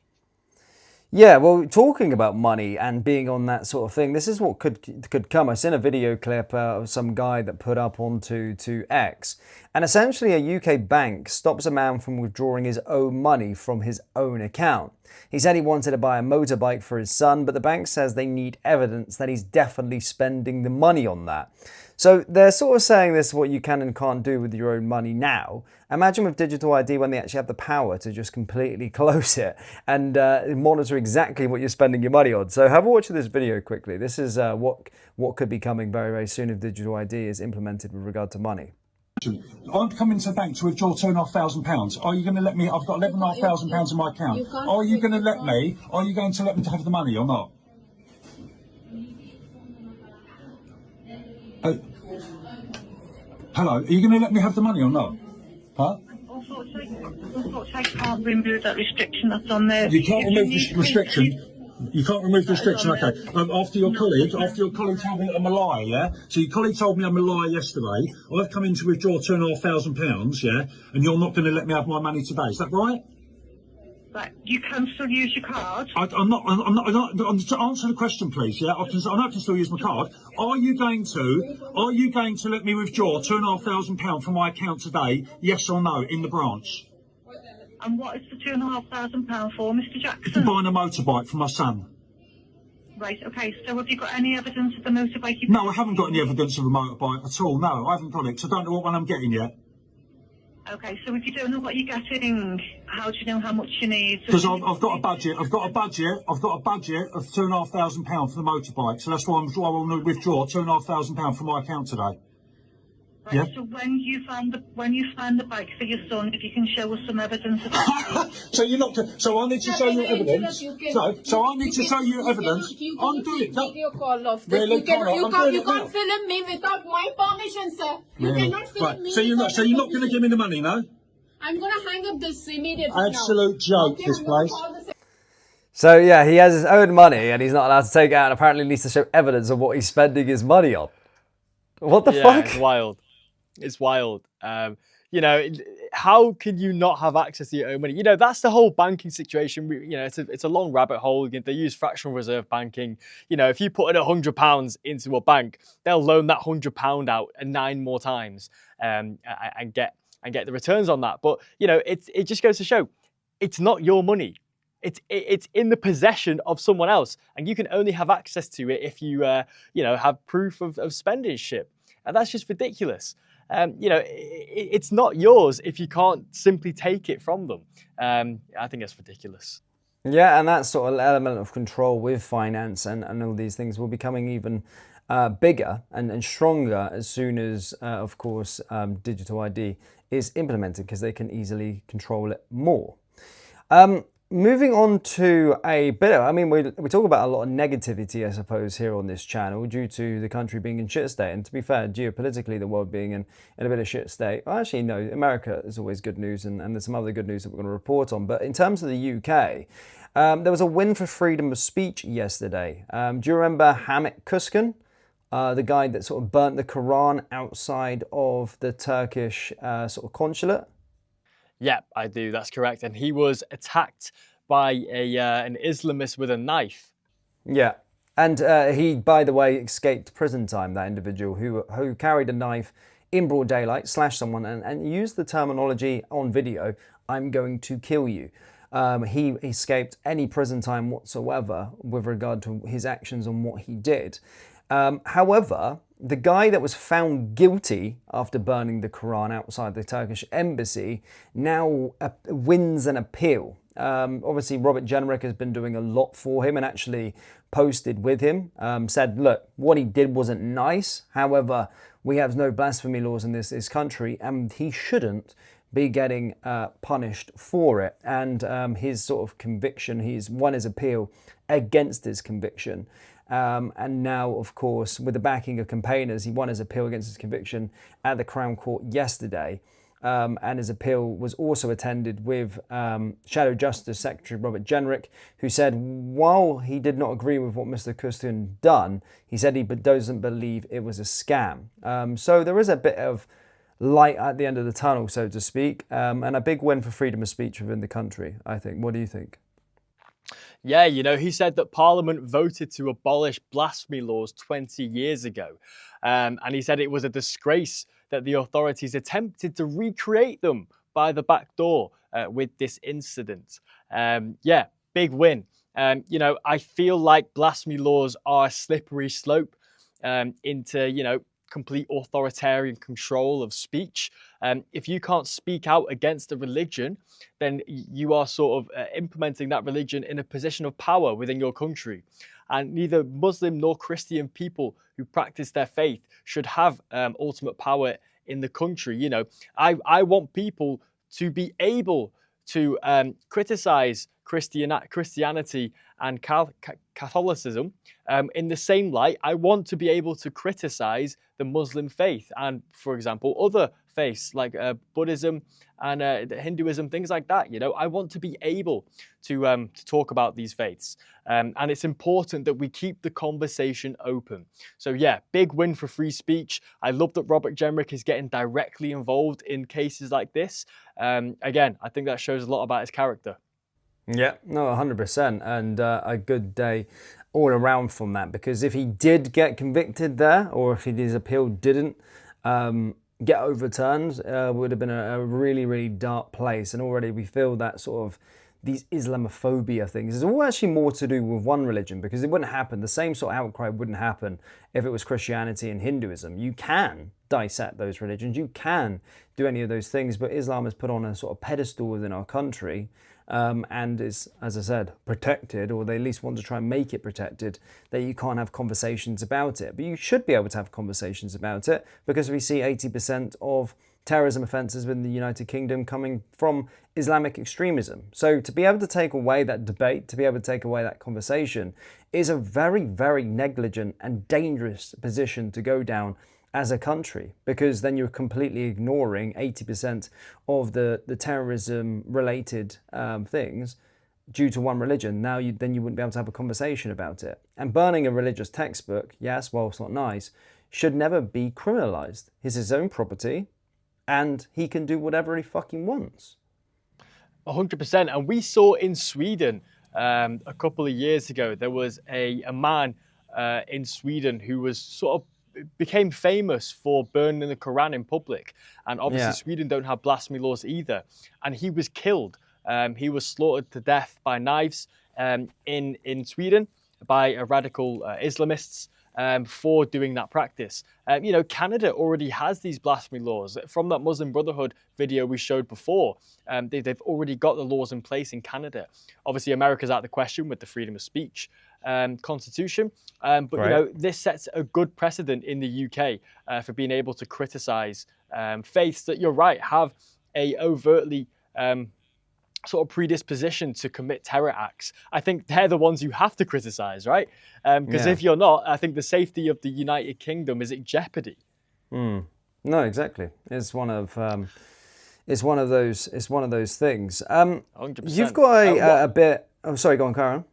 Yeah, well, talking about money and being on that sort of thing, this is what could come. I seen a video clip of some guy that put up onto X, and essentially a UK bank stops a man from withdrawing his own money from his own account. He said he wanted to buy a motorbike for his son, but the bank says they need evidence that he's definitely spending the money on that. So they're sort of saying this is what you can and can't do with your own money now. Imagine with digital ID when they actually have the power to just completely close it and monitor exactly what you're spending your money on. So have a watch of this video quickly. This is what could be coming very, very soon if digital ID is implemented with regard to money. I'm coming to the bank to withdraw £2,500. Are you going to let me? I've got £11,500 in my account. Are you going to let me? Are you going to let me to have the money or not? Hello, are you going to let me have the money or not? Huh? Unfortunately, I can't remove that restriction that's on there. You can't remove the restriction. You can't remove the restriction, okay. After your colleague told me I'm a liar, yeah? So your colleague told me I'm a liar yesterday. I've come in to withdraw £2,500, yeah? And you're not going to let me have my money today, is that right? But you can still use your card. I'm not, to answer the question, please, yeah? I can still use my card. Are you going to let me withdraw £2,500 from my account today, yes or no, in the branch? And what is the £2,500 for, Mr. Jackson? Buying a motorbike for my son. Right, okay, so have you got any evidence of the motorbike you... No, I haven't got any evidence of a motorbike at all, no, I haven't got it, because I don't know what one I'm getting yet. Okay, so if you don't know what you're getting, how do you know how much you need? Because I've got a budget of £2,500 for the motorbike, so that's why I want to withdraw £2,500 from my account today. Right, yeah. So when you find the bike for your son, if you can show us some evidence of that. So you're not. So I need to show you evidence. So I need to show you evidence. I'm doing that. Video call of this. Really, You can't film me without my permission, sir. You cannot film me. So you're not going to give me the money, no? I'm going to hang up this immediately. Absolute joke, this place. So yeah, he has his own money and he's not allowed to take it out, and apparently needs to show evidence of what he's spending his money on. What the fuck? It's wild. It's wild. You know, how can you not have access to your own money? You know, that's the whole banking situation. You know, it's a long rabbit hole. They use fractional reserve banking. You know, if you put in £100 into a bank, they'll loan that £100 out 9 more times and get the returns on that. But you know, it just goes to show, it's not your money. It's in the possession of someone else, and you can only have access to it if you you know, have proof of spendingship, and that's just ridiculous. You know, it's not yours if you can't simply take it from them. I think that's ridiculous. Yeah, and that sort of element of control with finance and all these things will be becoming even bigger and stronger as soon as, of course, digital ID is implemented, because they can easily control it more. Moving on to a bit of, I mean, we talk about a lot of negativity, I suppose, here on this channel due to the country being in shit state. And to be fair, geopolitically, the world being in a bit of shit state. Well, actually, no, America is always good news, and there's some other good news that we're going to report on. But in terms of the UK, there was a win for freedom of speech yesterday. Do you remember Hamit Kuskan, the guy that sort of burnt the Quran outside of the Turkish sort of consulate? Yeah, I do. That's correct. And he was attacked by an Islamist with a knife. Yeah. And he, by the way, escaped prison time, that individual who carried a knife in broad daylight, slashed someone, and used the terminology on video, "I'm going to kill you." He escaped any prison time whatsoever with regard to his actions on what he did. However, the guy that was found guilty after burning the Quran outside the Turkish embassy now wins an appeal. Obviously, Robert Jenrick has been doing a lot for him and actually posted with him, said, look, what he did wasn't nice. However, we have no blasphemy laws in this country, and he shouldn't be getting punished for it. And his sort of conviction, he's won his appeal against his conviction. And now, of course, with the backing of campaigners, he won his appeal against his conviction at the Crown Court yesterday. And his appeal was also attended with Shadow Justice Secretary Robert Jenrick, who said while he did not agree with what Mr. Kustu'n done, he said he doesn't believe it was a scam. So there is a bit of light at the end of the tunnel, so to speak, and a big win for freedom of speech within the country, I think. What do you think? Yeah, you know, he said that Parliament voted to abolish blasphemy laws 20 years ago. And he said it was a disgrace that the authorities attempted to recreate them by the back door with this incident. Yeah, big win. You know, I feel like blasphemy laws are a slippery slope into, you know, complete authoritarian control of speech. If you can't speak out against a religion, then you are sort of implementing that religion in a position of power within your country. And neither Muslim nor Christian people who practice their faith should have ultimate power in the country. You know, I want people to be able to criticize Christianity and Catholicism in the same light. I want to be able to criticize the Muslim faith and, for example, other faiths like Buddhism and Hinduism, things like that. You know, I want to be able to talk about these faiths, and it's important that we keep the conversation open. So yeah, big win for free speech. I love that Robert Jenrick is getting directly involved in cases like this. Again, I think that shows a lot about his character. Yeah, no, 100%, and a good day all around from that, because if he did get convicted there, or if his appeal didn't get overturned, would have been a really, really dark place. And already we feel that sort of these Islamophobia things is all actually more to do with one religion, because it wouldn't happen. The same sort of outcry wouldn't happen if it was Christianity and Hinduism. You can dissect those religions, you can do any of those things, but Islam is put on a sort of pedestal within our country. And is, as I said, protected, or they at least want to try and make it protected, that you can't have conversations about it. But you should be able to have conversations about it, because we see 80% of terrorism offences within the United Kingdom coming from Islamic extremism. So to be able to take away that debate, to be able to take away that conversation, is a very, very negligent and dangerous position to go down as a country, because then you're completely ignoring 80% of the terrorism related things due to one religion. Now then you wouldn't be able to have a conversation about it. And burning a religious textbook, yes, while it's not nice, should never be criminalized. It's his own property and he can do whatever he fucking wants. 100%. And we saw in Sweden a couple of years ago, there was a man in Sweden who was sort of became famous for burning the Quran in public. And obviously Sweden don't have blasphemy laws either. And he was killed. He was slaughtered to death by knives in Sweden by radical Islamists for doing that practice. You know, Canada already has these blasphemy laws. From that Muslim Brotherhood video we showed before, they've already got the laws in place in Canada. Obviously, America's out of the question with the freedom of speech constitution. But, right, you know, this sets a good precedent in the UK for being able to criticize faiths that, you're right, have a overtly sort of predisposition to commit terror acts. I think they're the ones you have to criticize, right? Because if you're not, I think the safety of the United Kingdom is at jeopardy. No, exactly. It's one of those things. 100%. You've got a bit. Oh, sorry. Go on, Karen.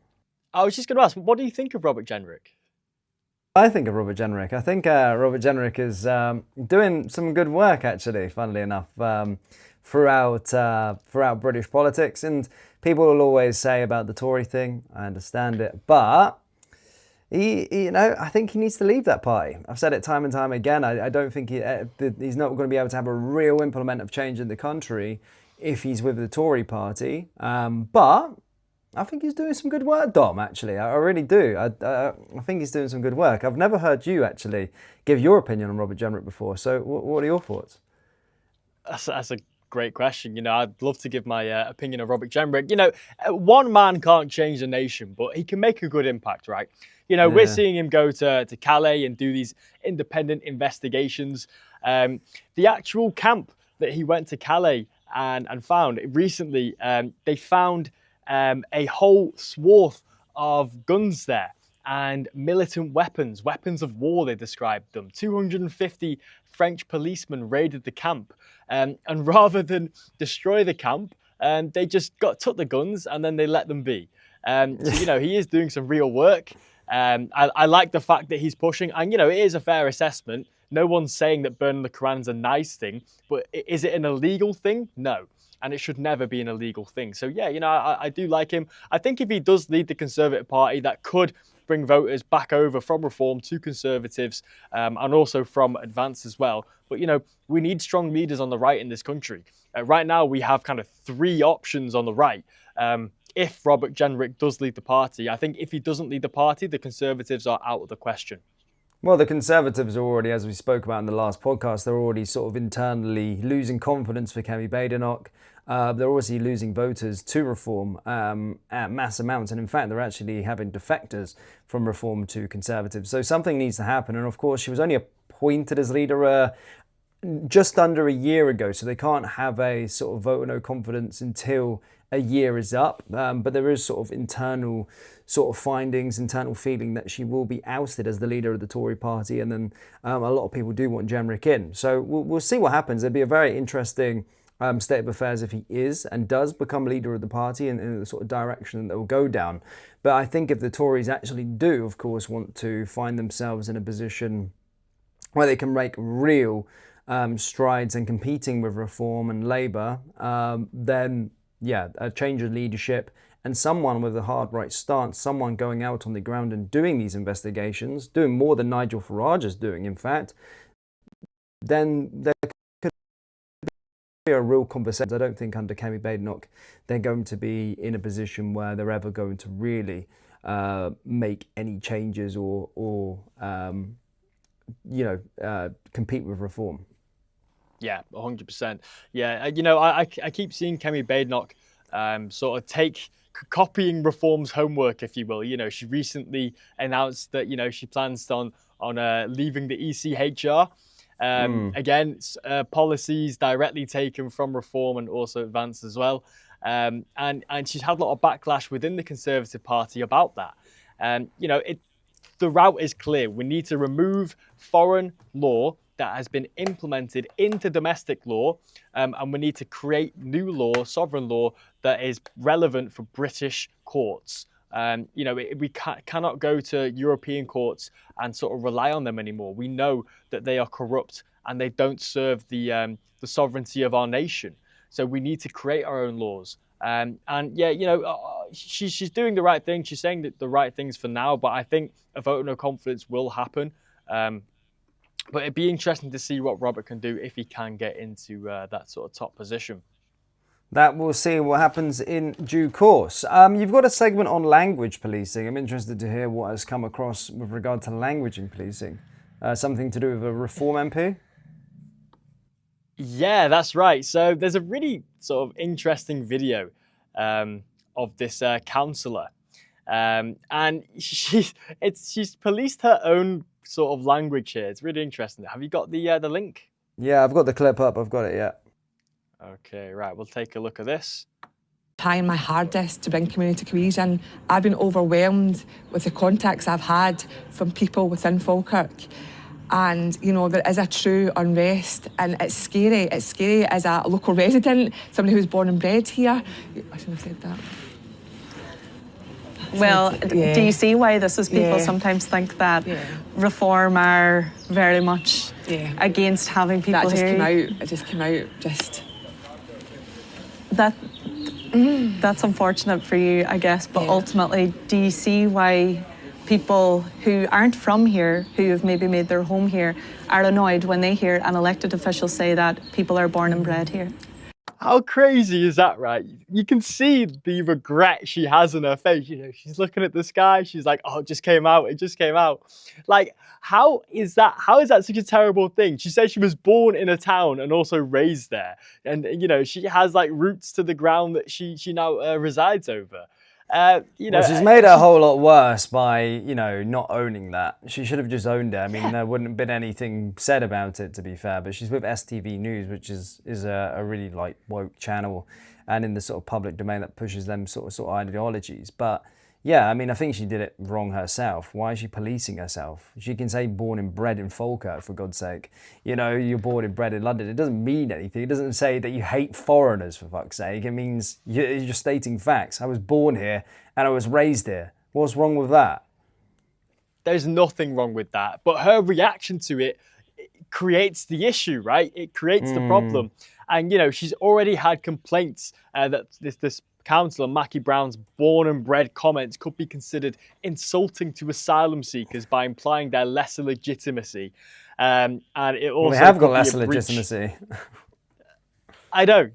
I was just going to ask, what do you think of Robert Jenrick? I think of Robert Jenrick. I think Robert Jenrick is doing some good work, actually, funnily enough, throughout British politics. And people will always say about the Tory thing, I understand it, but I think he needs to leave that party. I've said it time and time again. I don't think he's not going to be able to have a real implement of change in the country if he's with the Tory party. But I think he's doing some good work, Dom, actually. I really do. I think he's doing some good work. I've never heard you actually give your opinion on Robert Jenrick before. So what are your thoughts? That's a great question. I'd love to give my opinion of Robert Jenrick. One man can't change the nation, but he can make a good impact, right? We're seeing him go to Calais and do these independent investigations. The actual camp that he went to Calais and found recently, they found a whole swath of guns there and militant weapons of war, they described them. 250 French policemen raided the camp. And rather than destroy the camp, they just took the guns and then they let them be. So, he is doing some real work. I like the fact that he's pushing, and it is a fair assessment. No one's saying that burning the Quran's a nice thing, but is it an illegal thing? No, and it should never be an illegal thing. So yeah, I do like him. I think if he does lead the Conservative Party, that could bring voters back over from Reform to Conservatives, and also from Advance as well. But we need strong leaders on the right in this country. Right now, we have kind of three options on the right. If Robert Jenrick does lead the party, I think if he doesn't lead the party, the Conservatives are out of the question. Well, the Conservatives are already, as we spoke about in the last podcast, they're already sort of internally losing confidence for Kemi Badenoch. They're obviously losing voters to Reform at mass amounts. And in fact, they're actually having defectors from Reform to Conservatives. So something needs to happen. And of course, she was only appointed as leader just under a year ago. So they can't have a sort of vote of no confidence until a year is up. But there is sort of internal sort of findings, internal feeling that she will be ousted as the leader of the Tory party. And then a lot of people do want Jenrick in. So we'll see what happens. It'll be a very interesting state of affairs if he is and does become leader of the party and in the sort of direction that will go down. But I think if the Tories actually do, of course, want to find themselves in a position where they can make real strides in competing with Reform and Labour, then yeah, a change of leadership and someone with a hard right stance, someone going out on the ground and doing these investigations, doing more than Nigel Farage is doing, in fact, then there could be a real conversation. I don't think under Kemi Badenoch they're going to be in a position where they're ever going to really make any changes or compete with Reform. Yeah, 100%. Yeah, I keep seeing Kemi Badenoch sort of copying Reform's homework, if you will. She recently announced that, she plans on leaving the ECHR. Again, policies directly taken from Reform and also Advance as well. And she's had a lot of backlash within the Conservative Party about that. The route is clear. We need to remove foreign law that has been implemented into domestic law, and we need to create new law, sovereign law, that is relevant for British courts. We cannot go to European courts and sort of rely on them anymore. We know that they are corrupt and they don't serve the sovereignty of our nation. So we need to create our own laws. She's doing the right thing. She's saying that the right things for now, but I think a vote of no confidence will happen. But it'd be interesting to see what Robert can do if he can get into that sort of top position. That we'll see what happens in due course. You've got a segment on language policing. I'm interested to hear what has come across with regard to language in policing. Something to do with a Reform MP? Yeah, that's right. So there's a really sort of interesting video of this counsellor. And she's policed her own sort of language here. It's really interesting. Have you got the link? Yeah, I've got the clip up. I've got it, yeah. Okay, right. We'll take a look at this. Trying my hardest to bring community cohesion. I've been overwhelmed with the contacts I've had from people within Falkirk. And, there is a true unrest and it's scary. It's scary as a local resident, somebody who's born and bred here. I shouldn't have said that. Well, yeah. Do you see why this is people Yeah. sometimes think that Reform are very much against having people That just here? came out. It just came out. That's unfortunate for you, I guess. But ultimately, do you see why people who aren't from here, who have maybe made their home here, are annoyed when they hear an elected official say that people are born and bred here. How crazy is that, right? You can see the regret she has on her face. You know, she's looking at the sky. She's like, oh, it just came out. It just came out. Like, how is that such a terrible thing? She says she was born in a town and also raised there. And, you know, she has like roots to the ground that she now resides over. You know, well, she's made it a whole lot worse by, you know, not owning that. She should have just owned it. I mean, there wouldn't have been anything said about it, to be fair. But she's with STV News, which is a really like woke channel, and in the sort of public domain that pushes them sort of ideologies. But yeah, I mean, I think she did it wrong herself. Why is she policing herself? She can say born and bred in Falkirk, for God's sake. You know, you're born and bred in London. It doesn't mean anything. It doesn't say that you hate foreigners, for fuck's sake. It means you're just stating facts. I was born here and I was raised here. What's wrong with that? There's nothing wrong with that. But her reaction to it creates the issue, right? It creates the problem. And, you know, she's already had complaints that this councillor Mackie Brown's born and bred comments could be considered insulting to asylum seekers by implying their lesser legitimacy. And it also we have got lesser legitimacy. I know.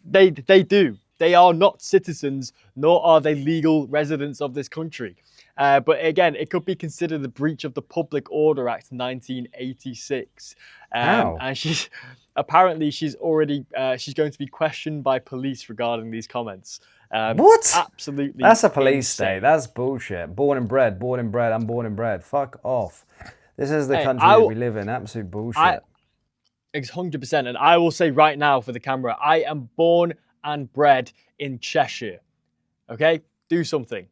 They do. They are not citizens, nor are they legal residents of this country. But again, it could be considered a breach of the Public Order Act 1986. And she's already she's going to be questioned by police regarding these comments. What? Absolutely. That's a police insane. state. That's bullshit. Born and bred. I'm born and bred. Fuck off. This is the country that we live in. Absolute bullshit. It's 100%. And I will say right now for the camera, I am born and bred in Cheshire. Okay? Do something.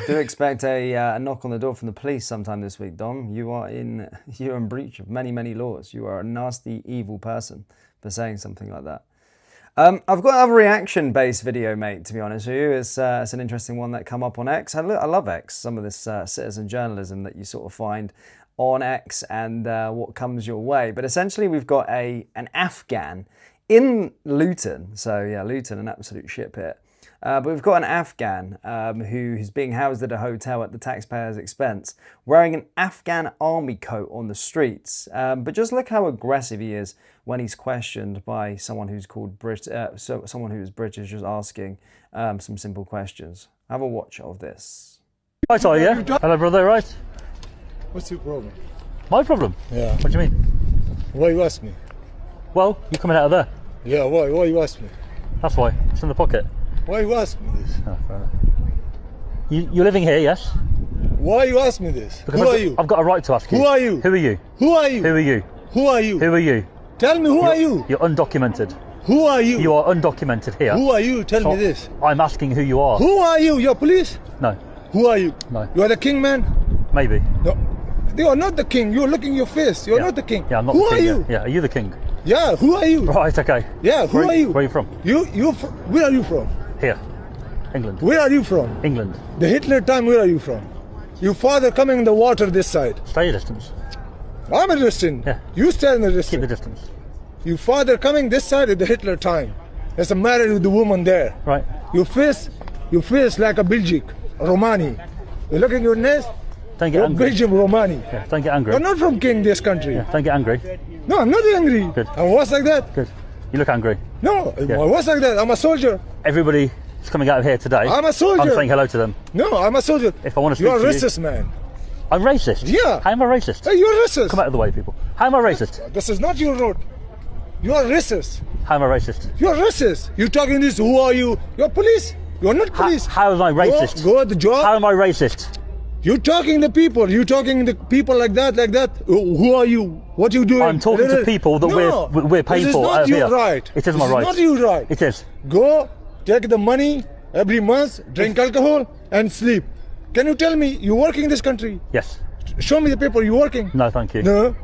Do expect a knock on the door from the police sometime this week, Dom. You're in breach of many, many laws. You are a nasty, evil person for saying something like that. I've got another reaction-based video, mate, to be honest with you. It's an interesting one that come up on X. I love X, some of this citizen journalism that you sort of find on X and what comes your way. But essentially, we've got an Afghan in Luton. So, yeah, Luton, an absolute shit pit. But we've got an Afghan who is being housed at a hotel at the taxpayer's expense, wearing an Afghan army coat on the streets. But just look how aggressive he is when he's questioned by someone who's called someone who is British, just asking some simple questions. Have a watch of this. Right, are you? Hello, brother. Right. What's your problem? My problem? Yeah. What do you mean? Why you ask me? Well, you're coming out of there. Yeah. Why you ask me? That's why. It's in the pocket. Why you ask me this? Oh, fair enough. You're living here, yes? Why you ask me this? Because Who are you? I've got a right to ask you. Who are you? Who are you? Who are you? Who are you? Who are you? Who are you? Tell me, who are you? You're undocumented. Who are you? You are undocumented here. Who are you? Tell me this. I'm asking who you are. Who are you? You're police? No. Who are you? No. You are the king, man? Maybe. No. You are not the king. You're looking your face. You're not the king. Yeah, I'm not who the king. Who are you? Yeah, are you the king? Yeah, who are you? Right, okay. Yeah, who are you? Where are you from? Where are you from? Here. England. Where are you from? England. The Hitler time, where are you from? Your father coming in the water this side. Stay a distance. I'm a distance. Yeah. You stay in the distance. Keep the distance. Your father coming this side at the Hitler time. There's a married with the woman there. Right. Your face like a Belgic, Romani. You look at your nose. Don't get angry. Belgium, Romani. Yeah, don't get angry. You're not from king this country. Yeah, don't get angry. No, I'm not angry. Good. I was like that. Good. You look angry. No, Yeah. I was like that. I'm a soldier. Everybody is coming out of here today. I'm a soldier. I'm saying hello to them. No, I'm a soldier. If I want to speak You're to a racist, man. I'm racist? Yeah. How am I racist? Hey, you're racist. Come out of the way, people. How am I racist? This is not your road. You are racist. How am I racist? You're racist. You're talking this, who are you? You're police. You're not police. How am I racist? Go at the job. How am I racist? You're talking the people. You're talking the people like that. Who are you? What you doing? I'm talking to people that we're paying for out This is not here. your right. It is my right. This is not your right. It is. Go, take the money every month, drink alcohol, and sleep. Can you tell me you're working in this country? Yes. Show me the paper. You're working? No, thank you. No,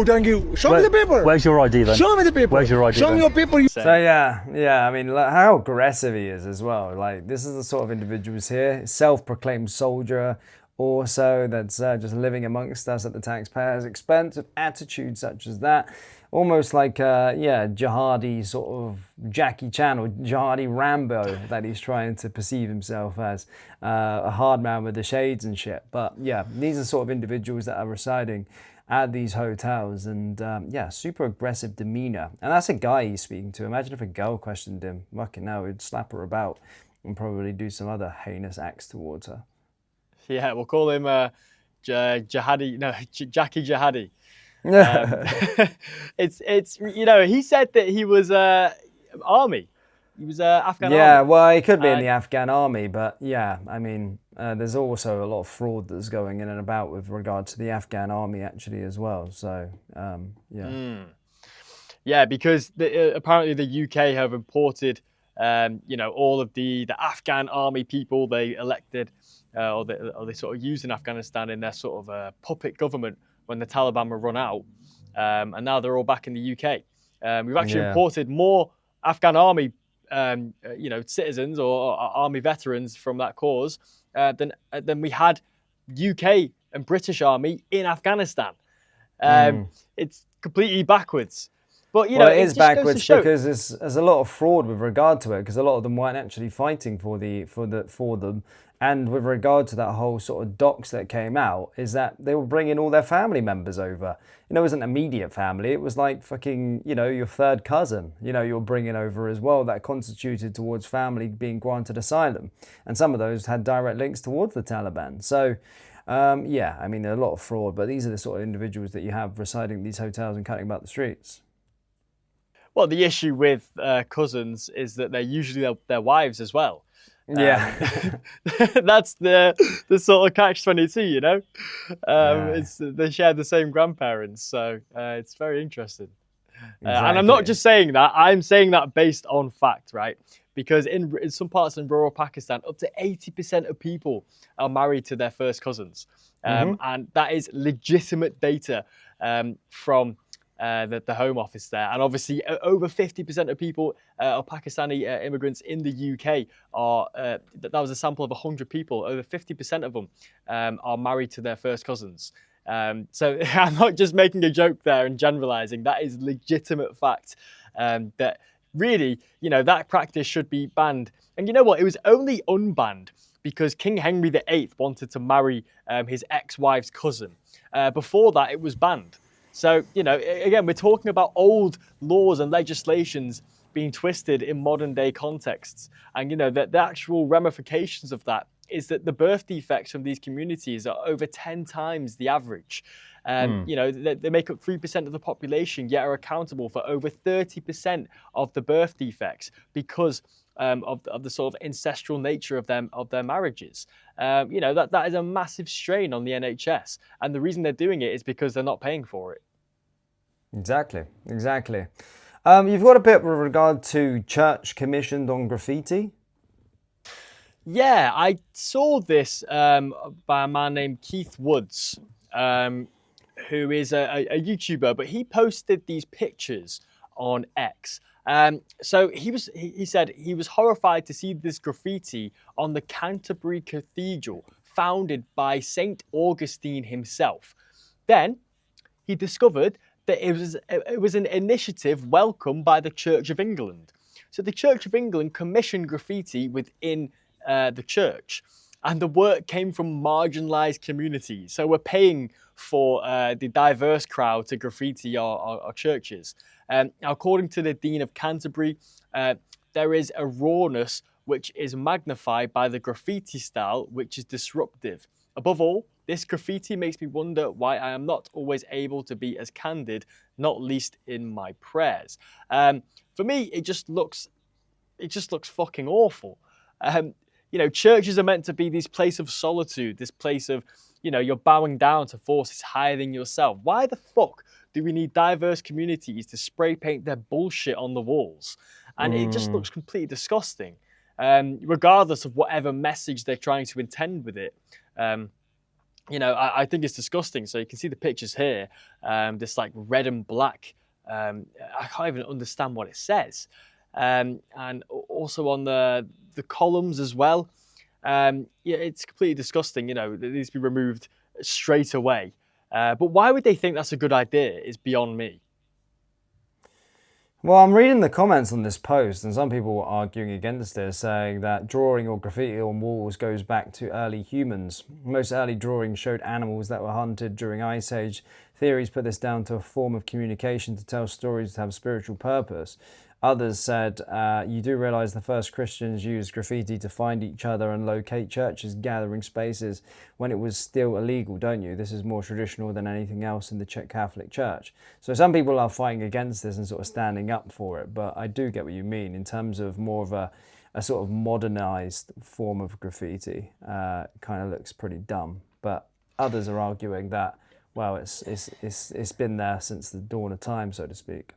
thank you. Show me the paper. Where's your ID then? Show me the paper. Where's your ID Show me your paper. So yeah, I mean, like, how aggressive he is as well. Like, this is the sort of individuals here, self-proclaimed soldier, also that's just living amongst us at the taxpayers' expense, of attitudes such as that. Almost like, jihadi sort of Jackie Chan or jihadi Rambo that he's trying to perceive himself as, a hard man with the shades and shit. But yeah, these are sort of individuals that are residing at these hotels and super aggressive demeanor. And that's a guy he's speaking to. Imagine if a girl questioned him. Fucking hell, he'd slap her about and probably do some other heinous acts towards her. Yeah, we'll call him Jihadi. No, Jackie Jihadi. It's he said that he was army. He was Afghan army. Yeah, well, he could be in the Afghan army, but yeah, I mean, there's also a lot of fraud that's going in and about with regard to the Afghan army actually as well. So yeah, because apparently the UK have imported all of the Afghan army people they elected or they sort of used in Afghanistan in their sort of puppet government when the Taliban were run out, and now they're all back in the UK. We've actually imported more Afghan army, citizens or army veterans from that cause than we had UK and British army in Afghanistan. It's completely backwards. But it is backwards because there's a lot of fraud with regard to it, because a lot of them weren't actually fighting for them. And with regard to that whole sort of docs that came out, is that they were bringing all their family members over. It wasn't immediate family. It was like fucking, your third cousin, you're bringing over as well, that constituted towards family being granted asylum. And some of those had direct links towards the Taliban. So, I mean, there are a lot of fraud, but these are the sort of individuals that you have residing in these hotels and cutting about the streets. Well, the issue with cousins is that they're usually their wives as well. That's the sort of catch-22, It's they share the same grandparents, so it's very interesting. And I'm not just saying that; I'm saying that based on fact, right? Because in some parts in rural Pakistan, up to 80% of people are married to their first cousins, and that is legitimate data from the Home Office there. And obviously over 50% of people of Pakistani immigrants in the UK are, that was a sample of 100 people, over 50% of them are married to their first cousins. So I'm not just making a joke there and generalizing, that is legitimate fact that really, that practice should be banned. And you know what, it was only unbanned because King Henry VIII wanted to marry his ex-wife's cousin. Before that, it was banned. So, again, we're talking about old laws and legislations being twisted in modern day contexts. And, the actual ramifications of that is that the birth defects from these communities are over 10 times the average. They make up 3% of the population, yet are accountable for over 30% of the birth defects because of the sort of ancestral nature of their marriages. That is a massive strain on the NHS. And the reason they're doing it is because they're not paying for it. Exactly. You've got a bit with regard to church commissioned on graffiti. Yeah, I saw this by a man named Keith Woods, who is a YouTuber, but he posted these pictures on X. So he said he was horrified to see this graffiti on the Canterbury Cathedral, founded by St. Augustine himself. Then he discovered that it was an initiative welcomed by the Church of England. So the Church of England commissioned graffiti within the church, and the work came from marginalised communities. So we're paying for the diverse crowd to graffiti our churches. According to the Dean of Canterbury, there is a rawness which is magnified by the graffiti style, which is disruptive. Above all, this graffiti makes me wonder why I am not always able to be as candid, not least in my prayers. For me, it just looks fucking awful. Churches are meant to be this place of solitude, this place of, you're bowing down to forces higher than yourself. Why the fuck do we need diverse communities to spray paint their bullshit on the walls? And it just looks completely disgusting, regardless of whatever message they're trying to intend with it. I think it's disgusting. So you can see the pictures here, this like red and black. I can't even understand what it says. And also on the columns as well. Yeah, it's completely disgusting. It needs to be removed straight away. But why would they think that's a good idea is beyond me. Well, I'm reading the comments on this post, and some people are arguing against this, saying that drawing or graffiti on walls goes back to early humans. Most early drawings showed animals that were hunted during Ice Age. Theories put this down to a form of communication to tell stories to have spiritual purpose. Others said, you do realise the first Christians used graffiti to find each other and locate churches, gathering spaces when it was still illegal, don't you? This is more traditional than anything else in the Czech Catholic Church. So some people are fighting against this and sort of standing up for it, but I do get what you mean in terms of more of a sort of modernised form of graffiti. Kind of looks pretty dumb, but others are arguing that, well, it's been there since the dawn of time, so to speak.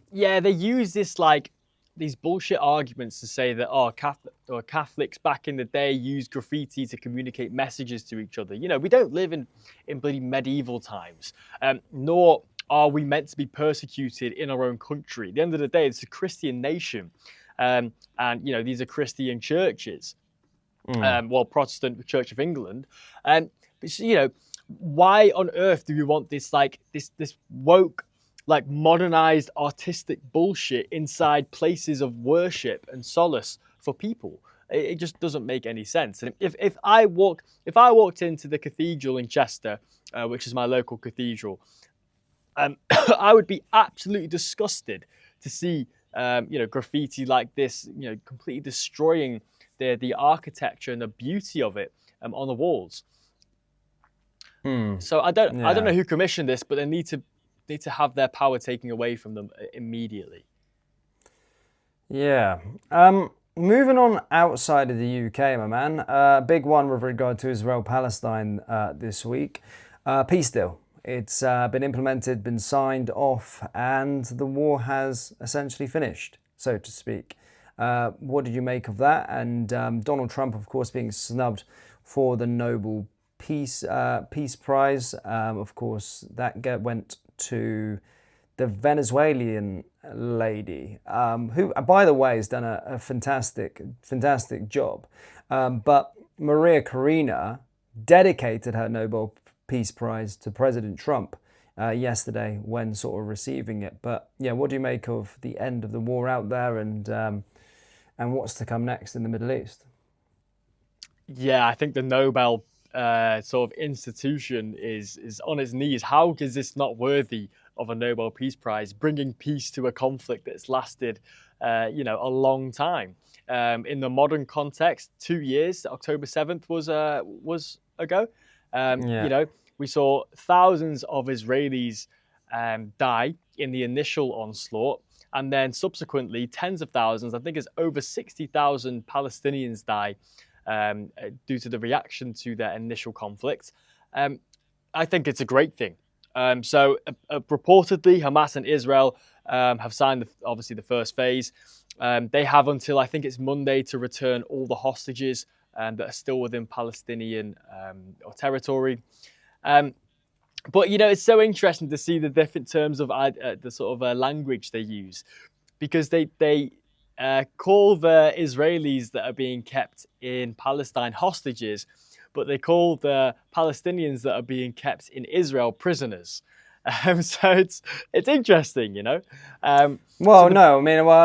Yeah, they use these bullshit arguments to say that Catholics back in the day used graffiti to communicate messages to each other. We don't live in bloody medieval times, nor are we meant to be persecuted in our own country. At the end of the day, it's a Christian nation, and these are Christian churches, Protestant Church of England, but why on earth do we want this this woke, modernized artistic bullshit inside places of worship and solace for people? It just doesn't make any sense. And if I walked into the cathedral in Chester, which is my local cathedral, I would be absolutely disgusted to see graffiti like this, completely destroying the architecture and the beauty of it on the walls. So I don't know who commissioned this, but they need to have their power taken away from them immediately. Yeah. Moving on outside of the UK, my man. Big one with regard to Israel-Palestine this week. Peace deal. It's been implemented, been signed off, and the war has essentially finished, so to speak. What did you make of that? And Donald Trump, of course, being snubbed for the Nobel Peace Prize. Of course, that went to the Venezuelan lady, who, by the way, has done a fantastic job. But Maria Corina dedicated her Nobel Peace Prize to President Trump yesterday when sort of receiving it. But yeah, what do you make of the end of the war out there, and what's to come next in the Middle East? Yeah, I think the Nobel sort of institution is on its knees. How is this not worthy of a Nobel Peace Prize, bringing peace to a conflict that's lasted, a long time? In the modern context, 2 years, October 7th was ago. We saw thousands of Israelis die in the initial onslaught, and then subsequently tens of thousands, I think it's over 60,000 Palestinians die due to the reaction to their initial conflict. I think it's a great thing. So reportedly, Hamas and Israel have signed, obviously, the first phase. They have until, I think it's Monday, to return all the hostages that are still within Palestinian territory. But, it's so interesting to see the different terms of the sort of language they use, because they call the Israelis that are being kept in Palestine hostages, but they call the Palestinians that are being kept in Israel prisoners. So it's interesting, I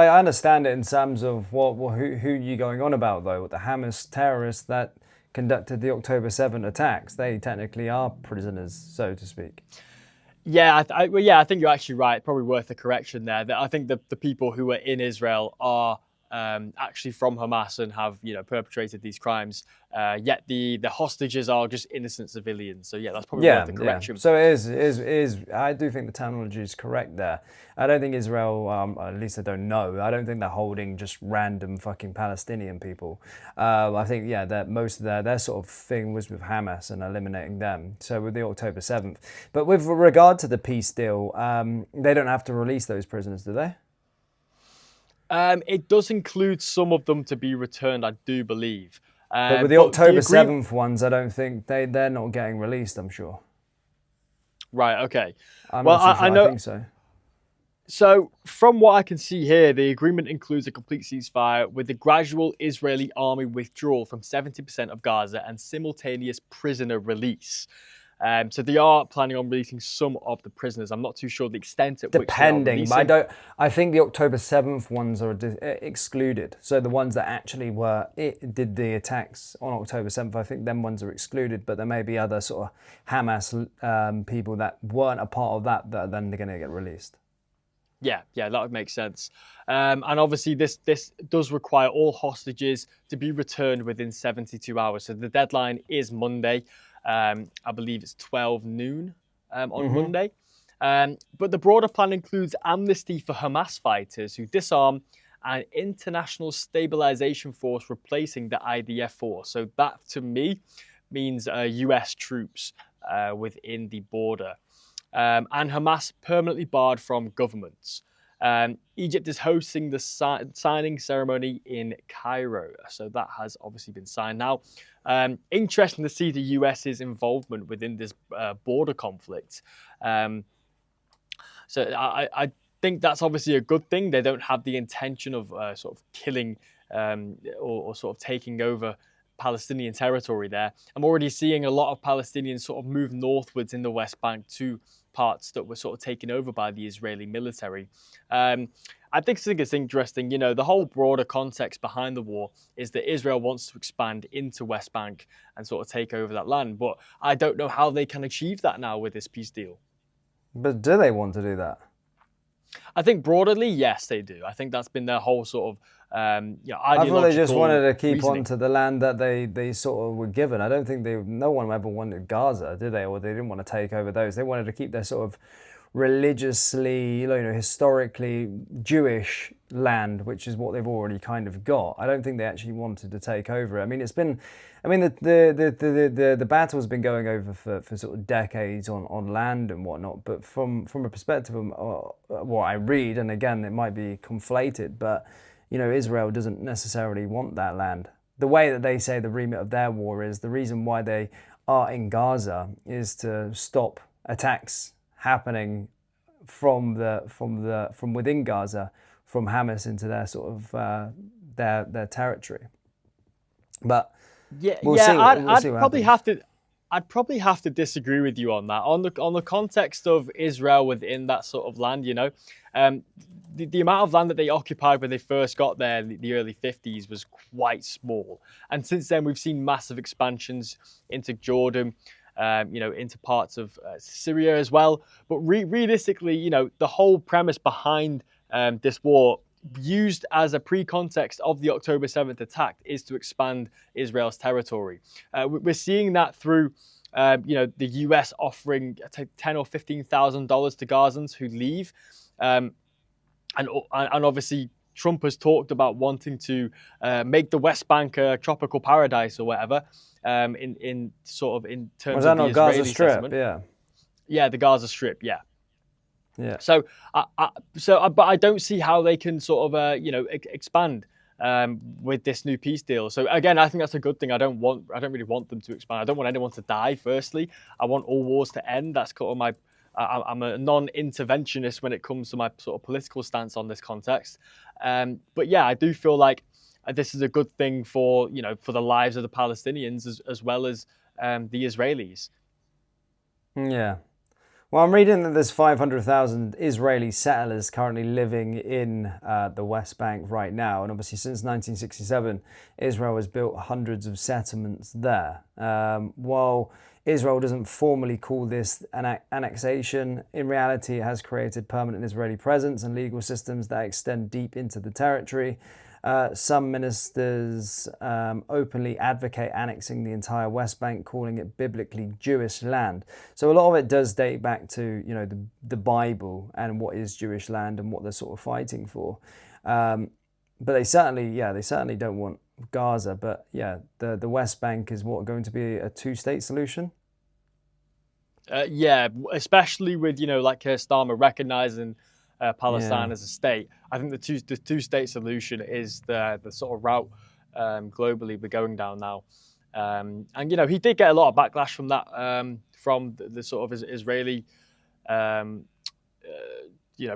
understand it in terms of who you're going on about, though. The Hamas terrorists that conducted the October 7 attacks, they technically are prisoners, so to speak. Yeah, I think you're actually right. Probably worth a correction there. That I think the people who are in Israel are actually from Hamas and have perpetrated these crimes. Yet the hostages are just innocent civilians. So yeah, that's probably worth a correction. Yeah. So it is. I do think the terminology is correct there. I don't think Israel, at least I don't know. I don't think they're holding just random fucking Palestinian people. I think that most of their sort of thing was with Hamas and eliminating them. So with the October 7th, but with regard to the peace deal, they don't have to release those prisoners, do they? It does include some of them to be returned, I do believe. But with the October 7th ones, I don't think they're not getting released, I'm sure. Right, okay. I'm not so sure. I think so. So, from what I can see here, the agreement includes a complete ceasefire with the gradual Israeli army withdrawal from 70% of Gaza and simultaneous prisoner release. So they are planning on releasing some of the prisoners. I'm not too sure the extent at which they are Depending, releasing. but I think the October 7th ones are excluded. So the ones that actually did the attacks on October 7th, I think them ones are excluded, but there may be other sort of Hamas people that weren't a part of that are then going to get released. Yeah, that would make sense. And obviously this does require all hostages to be returned within 72 hours. So the deadline is Monday. I believe it's 12 noon on Monday. But the broader plan includes amnesty for Hamas fighters who disarm an international stabilization force replacing the IDF force. So that, to me, means US troops within the border. And Hamas permanently barred from governments. Egypt is hosting the signing ceremony in Cairo. So that has obviously been signed now. Interesting to see the US's involvement within this border conflict. So I think that's obviously a good thing. They don't have the intention of sort of killing or sort of taking over Palestinian territory there. I'm already seeing a lot of Palestinians sort of move northwards in the West Bank to parts that were sort of taken over by the Israeli military. I think it's interesting, you know, the whole broader context behind the war is that Israel wants to expand into West Bank and sort of take over that land. But I don't know how they can achieve that now with this peace deal. But do they want to do that? I think broadly, yes, they do. I think that's been their whole sort of ideological I thought they just wanted to keep reasoning. on to the land that they sort of were given. I don't think no one ever wanted Gaza, did they? Or they didn't want to take over those. They wanted to keep their sort of religiously, historically Jewish land, which is what they've already kind of got. I don't think they actually wanted to take over it. I mean, the battle's been going over for sort of decades on land and whatnot. But from a perspective of what I read, and again, it might be conflated, but Israel doesn't necessarily want that land. The way that they say the remit of their war is, the reason why they are in Gaza is to stop attacks happening from within Gaza, from Hamas into their sort of their territory. But we'll see I'd probably have to disagree with you on that. On the context of Israel within that sort of land, the amount of land that they occupied when they first got there in the early 50s was quite small. And since then, we've seen massive expansions into Jordan, into parts of Syria as well. But realistically, the whole premise behind this war, used as a pre-context of the October 7th attack, is to expand Israel's territory. We're seeing that through, the US offering $10,000 or $15,000 to Gazans who leave. And obviously, Trump has talked about wanting to make the West Bank a tropical paradise or whatever. In terms was that of the not Israeli Gaza Strip? settlement. Yeah, the Gaza Strip. Yeah. Yeah. But I don't see how they can sort of expand with this new peace deal. So again, I think that's a good thing. I don't really want them to expand. I don't want anyone to die. Firstly, I want all wars to end. That's kind of my. I'm a non-interventionist when it comes to my sort of political stance on this context. But yeah, I do feel like this is a good thing for the lives of the Palestinians as well as the Israelis. Yeah. Well, I'm reading that there's 500,000 Israeli settlers currently living in the West Bank right now. And obviously since 1967, Israel has built hundreds of settlements there. While Israel doesn't formally call this an annexation, in reality it has created permanent Israeli presence and legal systems that extend deep into the territory. Some ministers openly advocate annexing the entire West Bank, calling it biblically Jewish land. So a lot of it does date back to the Bible and what is Jewish land and what they're sort of fighting for. But they certainly don't want Gaza. But yeah, the West Bank is going to be a two-state solution. Yeah, especially with Keir Starmer recognizing Palestine as a state. I think the two-state solution is the sort of route globally we're going down now. And he did get a lot of backlash from that, from the sort of Israeli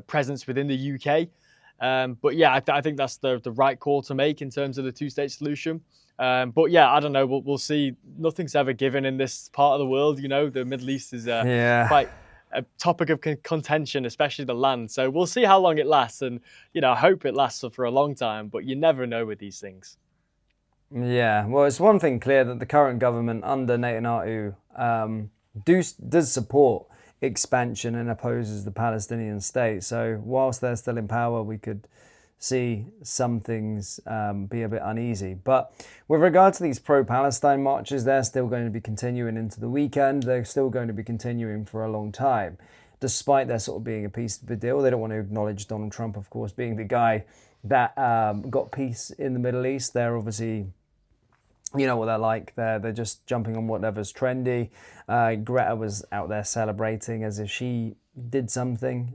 presence within the UK. But yeah, I think that's the right call to make in terms of the two-state solution. But yeah, I don't know. We'll see. Nothing's ever given in this part of the world. The Middle East is quite a topic of contention, especially the land. So we'll see how long it lasts, and I hope it lasts for a long time. But you never know with these things. Yeah, well, it's one thing clear that the current government under Netanyahu does support expansion and opposes the Palestinian state. So whilst they're still in power, we could see some things be a bit uneasy. But with regard to these pro-Palestine marches, they're still going to be continuing into the weekend. They're still going to be continuing for a long time, despite there sort of being a peace of the deal. They don't want to acknowledge Donald Trump, of course, being the guy that got peace in the Middle East. They're obviously, you know what they're like. They're just jumping on whatever's trendy. Greta was out there celebrating as if she did something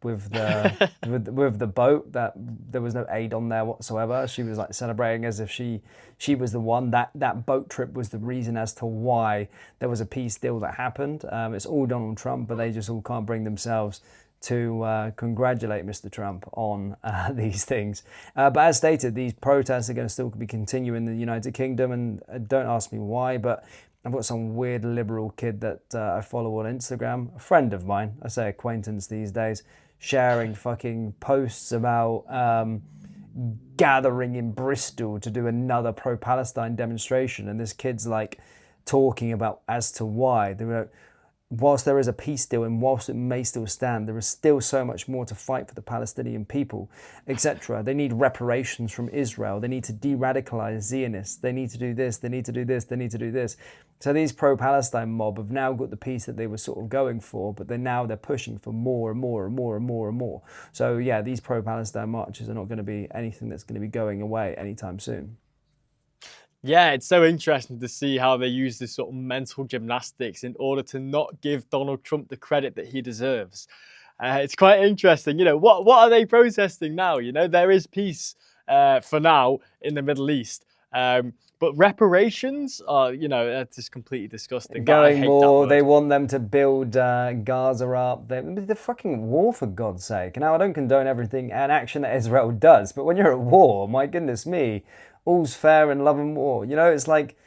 with the with the boat, that there was no aid on there whatsoever. She was like celebrating as if she was the one. That boat trip was the reason as to why there was a peace deal that happened. It's all Donald Trump, but they just all can't bring themselves to congratulate Mr. Trump on these things. But as stated, these protests are going to still be continuing in the United Kingdom, and don't ask me why, but I've got some weird liberal kid that I follow on Instagram, a friend of mine, I say acquaintance these days, sharing fucking posts about gathering in Bristol to do another pro-Palestine demonstration. And this kid's like talking about as to why. They were, whilst there is a peace deal and whilst it may still stand, there is still so much more to fight for the Palestinian people, etc. They need reparations from Israel. They need to de-radicalize Zionists. They need to do this. They need to do this. They need to do this. So these pro-Palestine mob have now got the peace that they were sort of going for, but they're pushing for more and more and more and more and more. So yeah, these pro-Palestine marches are not going to be anything that's going to be going away anytime soon. Yeah, it's so interesting to see how they use this sort of mental gymnastics in order to not give Donald Trump the credit that he deserves. It's quite interesting. What are they protesting now? There is peace for now in the Middle East. But reparations are, that's just completely disgusting. Going more, they want them to build Gaza up. The fucking war, for God's sake. Now, I don't condone everything and action that Israel does, but when you're at war, my goodness me, all's fair in love and war. It's like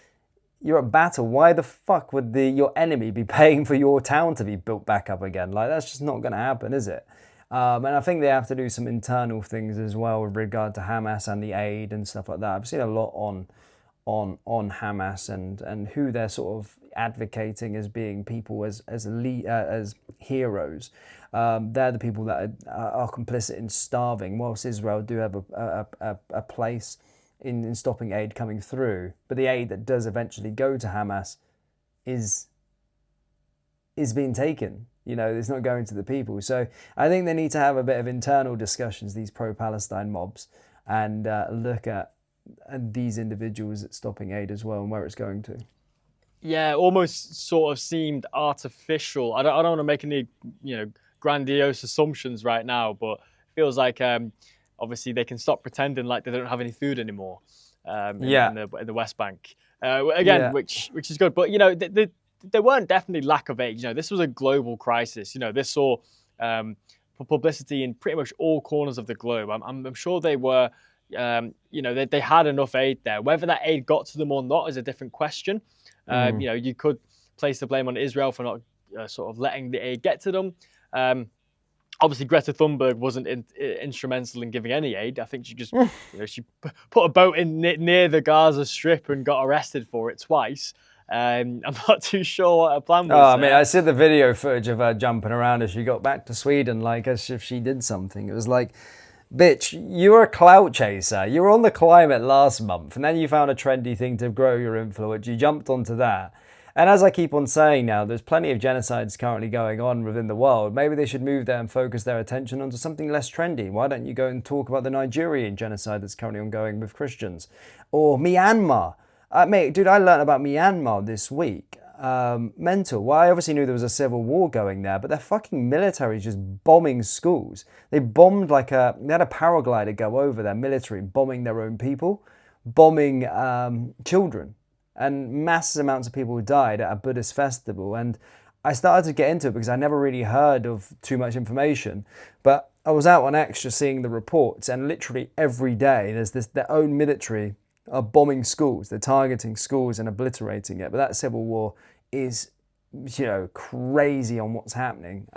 you're at battle. Why the fuck would your enemy be paying for your town to be built back up again? Like, that's just not going to happen, is it? And I think they have to do some internal things as well with regard to Hamas and the aid and stuff like that. I've seen a lot on Hamas and who they're sort of advocating as being people as heroes. They're the people that are complicit in starving, whilst Israel do have a place in stopping aid coming through. But the aid that does eventually go to Hamas is being taken. It's not going to the people. So I think they need to have a bit of internal discussions, these pro-Palestine mobs, and look at these individuals at stopping aid as well and where it's going to. Yeah, almost sort of seemed artificial. I don't want to make any grandiose assumptions right now, but it feels like obviously they can stop pretending like they don't have any food anymore in the West Bank. Which is good. But there weren't definitely lack of aid. This was a global crisis. This saw publicity in pretty much all corners of the globe. I'm sure they were. They had enough aid there. Whether that aid got to them or not is a different question. You could place the blame on Israel for not sort of letting the aid get to them. Obviously, Greta Thunberg wasn't instrumental in giving any aid. I think she just she put a boat in near the Gaza Strip and got arrested for it twice. I'm not too sure what her plan was. I see the video footage of her jumping around as she got back to Sweden, like as if she did something. It was like, bitch, you're a clout chaser. You were on The Climate last month, and then you found a trendy thing to grow your influence. You jumped onto that. And as I keep on saying now, there's plenty of genocides currently going on within the world. Maybe they should move there and focus their attention onto something less trendy. Why don't you go and talk about the Nigerian genocide that's currently ongoing with Christians? Or Myanmar. Mate, dude, I learned about Myanmar this week. Mental. Well, I obviously knew there was a civil war going there, but their fucking military is just bombing schools. They bombed they had a paraglider go over their military, bombing their own people, bombing children. And massive amounts of people died at a Buddhist festival. And I started to get into it because I never really heard of too much information. But I was out on X just seeing the reports, and literally every day there's their own military are bombing schools. They're targeting schools and obliterating it. But that civil war is, crazy on what's happening.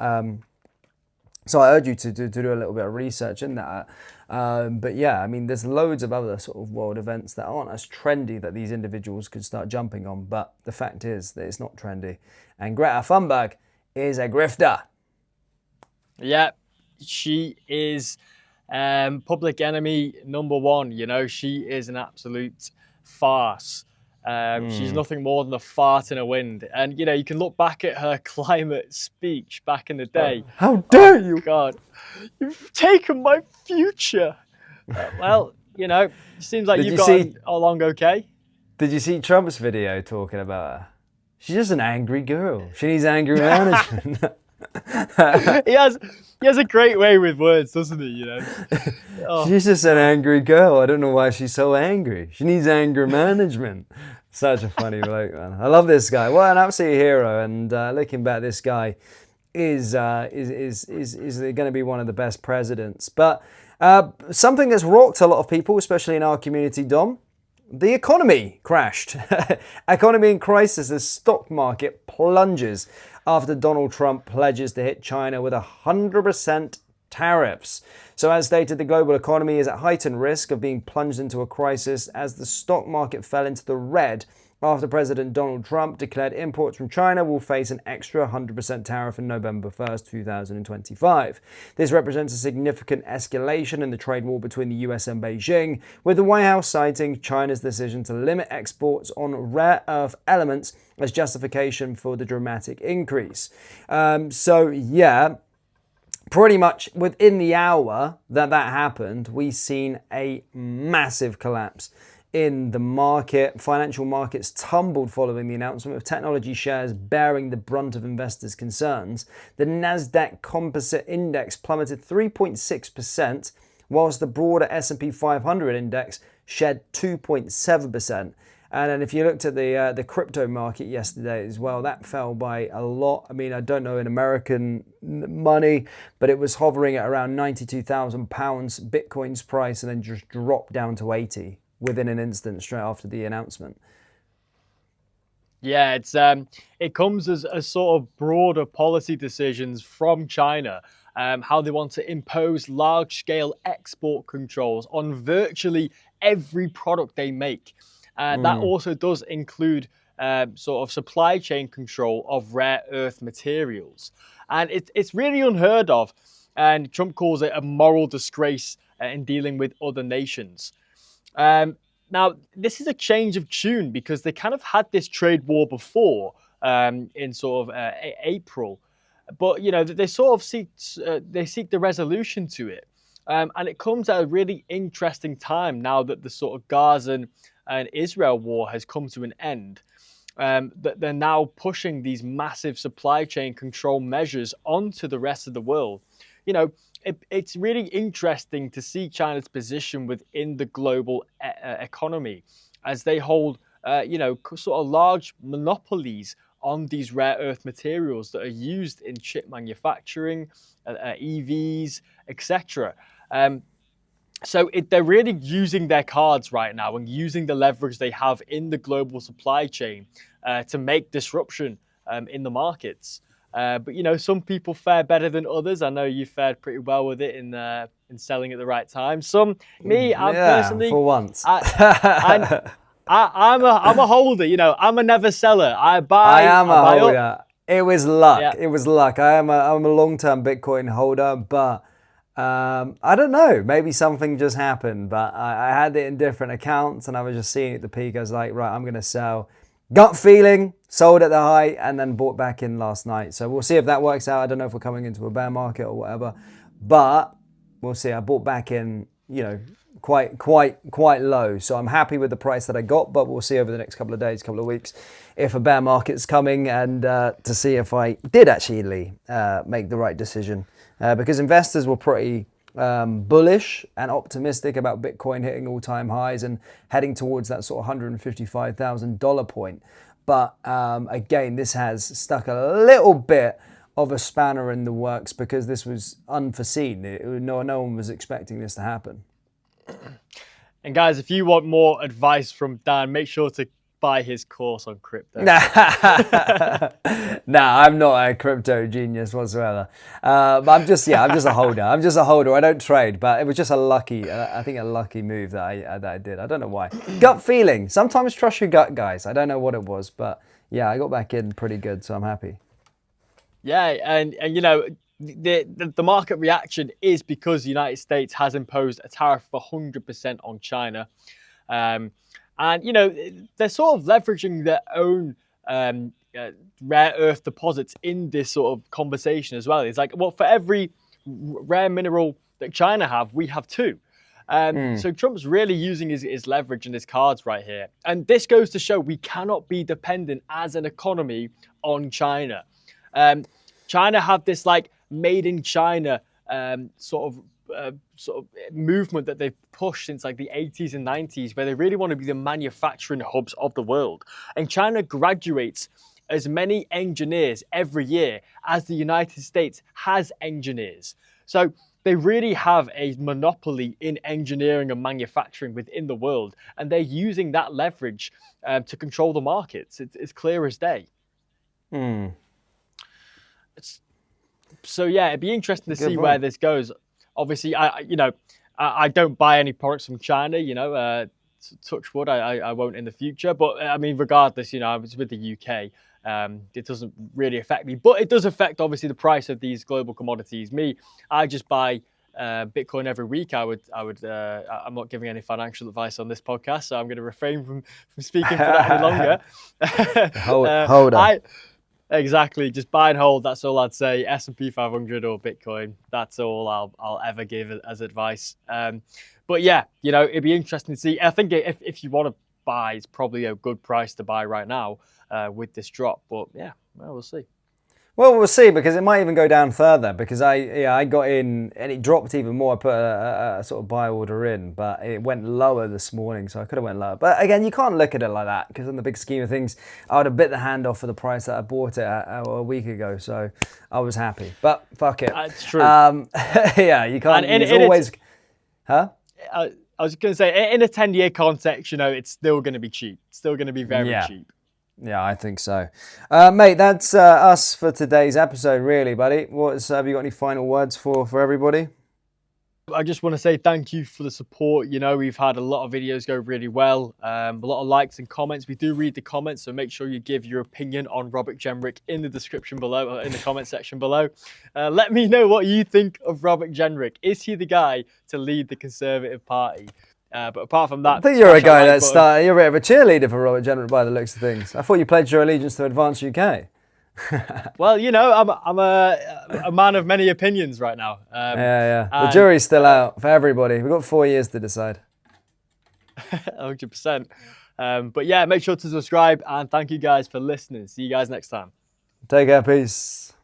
So I urge you to do a little bit of research in that. But yeah, I mean, there's loads of other sort of world events that aren't as trendy that these individuals could start jumping on. But the fact is that it's not trendy. And Greta Thunberg is a grifter. Yeah, she is public enemy number one. She is an absolute farce. She's nothing more than a fart in a wind. And, you can look back at her climate speech back in the day. How dare you? God, you've taken my future. Well, it seems like you've gotten along okay. Did you see Trump's video talking about her? She's just an angry girl. She needs angry management. He has a great way with words, doesn't he? Oh. She's just an angry girl. I don't know why she's so angry. She needs anger management. Such a funny bloke, man. I love this guy. What an absolute hero. And looking back, this guy is going to be one of the best presidents. But something that's rocked a lot of people, especially in our community, Dom. The economy crashed. Economy in crisis as stock market plunges after Donald Trump pledges to hit China with 100% tariffs. So as stated, the global economy is at heightened risk of being plunged into a crisis as the stock market fell into the red after President Donald Trump declared imports from China will face an extra 100% tariff on November 1st, 2025. This represents a significant escalation in the trade war between the US and Beijing, with the White House citing China's decision to limit exports on rare earth elements as justification for the dramatic increase. Pretty much within the hour that happened, we've seen a massive collapse in the market. Financial markets tumbled following the announcement, of technology shares bearing the brunt of investors' concerns. The Nasdaq Composite Index plummeted 3.6%, whilst the broader S&P 500 index shed 2.7%. And then if you looked at the crypto market yesterday as well, that fell by a lot. I mean, I don't know in American money, but it was hovering at around £92,000 Bitcoin's price, and then just dropped down to 80 within an instant straight after the announcement. Yeah, it comes as a sort of broader policy decisions from China, how they want to impose large-scale export controls on virtually every product they make. That also does include sort of supply chain control of rare earth materials. And it's really unheard of. And Trump calls it a moral disgrace in dealing with other nations. Now, this is a change of tune because they kind of had this trade war before in sort of April. But, they sort of seek the resolution to it. And it comes at a really interesting time now that the sort of Gaza and Israel war has come to an end. That they're now pushing these massive supply chain control measures onto the rest of the world. It's really interesting to see China's position within the global economy as they hold, sort of large monopolies on these rare earth materials that are used in chip manufacturing, EVs, etc. So they're really using their cards right now and using the leverage they have in the global supply chain to make disruption in the markets. But some people fare better than others. I know you fared pretty well with it in selling at the right time. I'm personally for once. I'm a holder. I'm a never seller. I am a holder. Up. It was luck. Yeah. It was luck. I'm a long-term Bitcoin holder, but I don't know. Maybe something just happened. But I had it in different accounts, and I was just seeing it at the peak. I was like, right, I'm going to sell. Gut feeling, sold at the high, and then bought back in last night. So we'll see if that works out. I don't know if we're coming into a bear market or whatever, but we'll see. I bought back in, quite low. So I'm happy with the price that I got, but we'll see over the next couple of days, couple of weeks, if a bear market's coming, and to see if I did actually make the right decision. Because investors were pretty bullish and optimistic about Bitcoin hitting all-time highs and heading towards that sort of $155,000 point. But again, this has stuck a little bit of a spanner in the works because this was unforeseen. No one was expecting this to happen. And guys, if you want more advice from Dan, make sure to buy his course on crypto. Nah, I'm not a crypto genius whatsoever. But I'm just a holder. I'm just a holder. I don't trade, but it was just a lucky move that I did. I don't know why. Gut feeling. Sometimes trust your gut, guys. I don't know what it was, but yeah, I got back in pretty good, so I'm happy. Yeah, and you know, the market reaction is because the United States has imposed a tariff of 100% on China. And, you know, they're sort of leveraging their own rare earth deposits in this sort of conversation as well. It's like, well, for every rare mineral that China have, we have two. So Trump's really using his leverage and his cards right here. And this goes to show we cannot be dependent as an economy on China. China have this like made in China sort of movement that they've pushed since like the 80s and 90s, where they really want to be the manufacturing hubs of the world. And China graduates as many engineers every year as the United States has engineers. So they really have a monopoly in engineering and manufacturing within the world. And they're using that leverage to control the markets. It's clear as day. So yeah, it'd be interesting to see where this goes. Obviously, I don't buy any products from China. You know, touch wood, I won't in the future. But I mean, regardless, you know, I was with the UK. It doesn't really affect me, but it does affect obviously the price of these global commodities. I just buy Bitcoin every week. I'm not giving any financial advice on this podcast, so I'm going to refrain from speaking for that any longer. Hold on. Exactly. Just buy and hold. That's all I'd say. S&P 500 or Bitcoin. That's all I'll ever give as advice. But yeah, you know, it'd be interesting to see. I think if you want to buy, it's probably a good price to buy right now with this drop. But yeah, well, we'll see. Well, we'll see, because it might even go down further, because I got in and it dropped even more. I put a sort of buy order in, but it went lower this morning, so I could have went lower. But again, you can't look at it like that, because in the big scheme of things, I would have bit the hand off for the price that I bought it at a week ago, so I was happy. But fuck it. That's true. Yeah, you can't. It's always... Huh? I was going to say, in a 10-year context, you know, it's still going to be cheap. It's still going to be very cheap. Yeah, I think so. Mate, that's us for today's episode, really, buddy. Have you got any final words for everybody? I just want to say thank you for the support. You know, we've had a lot of videos go really well, a lot of likes and comments. We do read the comments, so make sure you give your opinion on Robert Jenrick in the description below, in the comment section below. Let me know what you think of Robert Jenrick. Is he the guy to lead the Conservative Party? But apart from that, I think you're a guy you're a bit of a cheerleader for Robert Jenrick by the looks of things. I thought you pledged your allegiance to Advance UK. Well, you know, I'm a man of many opinions right now. Yeah. The jury's still out for everybody. We've got 4 years to decide. 100%. But yeah, make sure to subscribe, and thank you guys for listening. See you guys next time. Take care. Peace.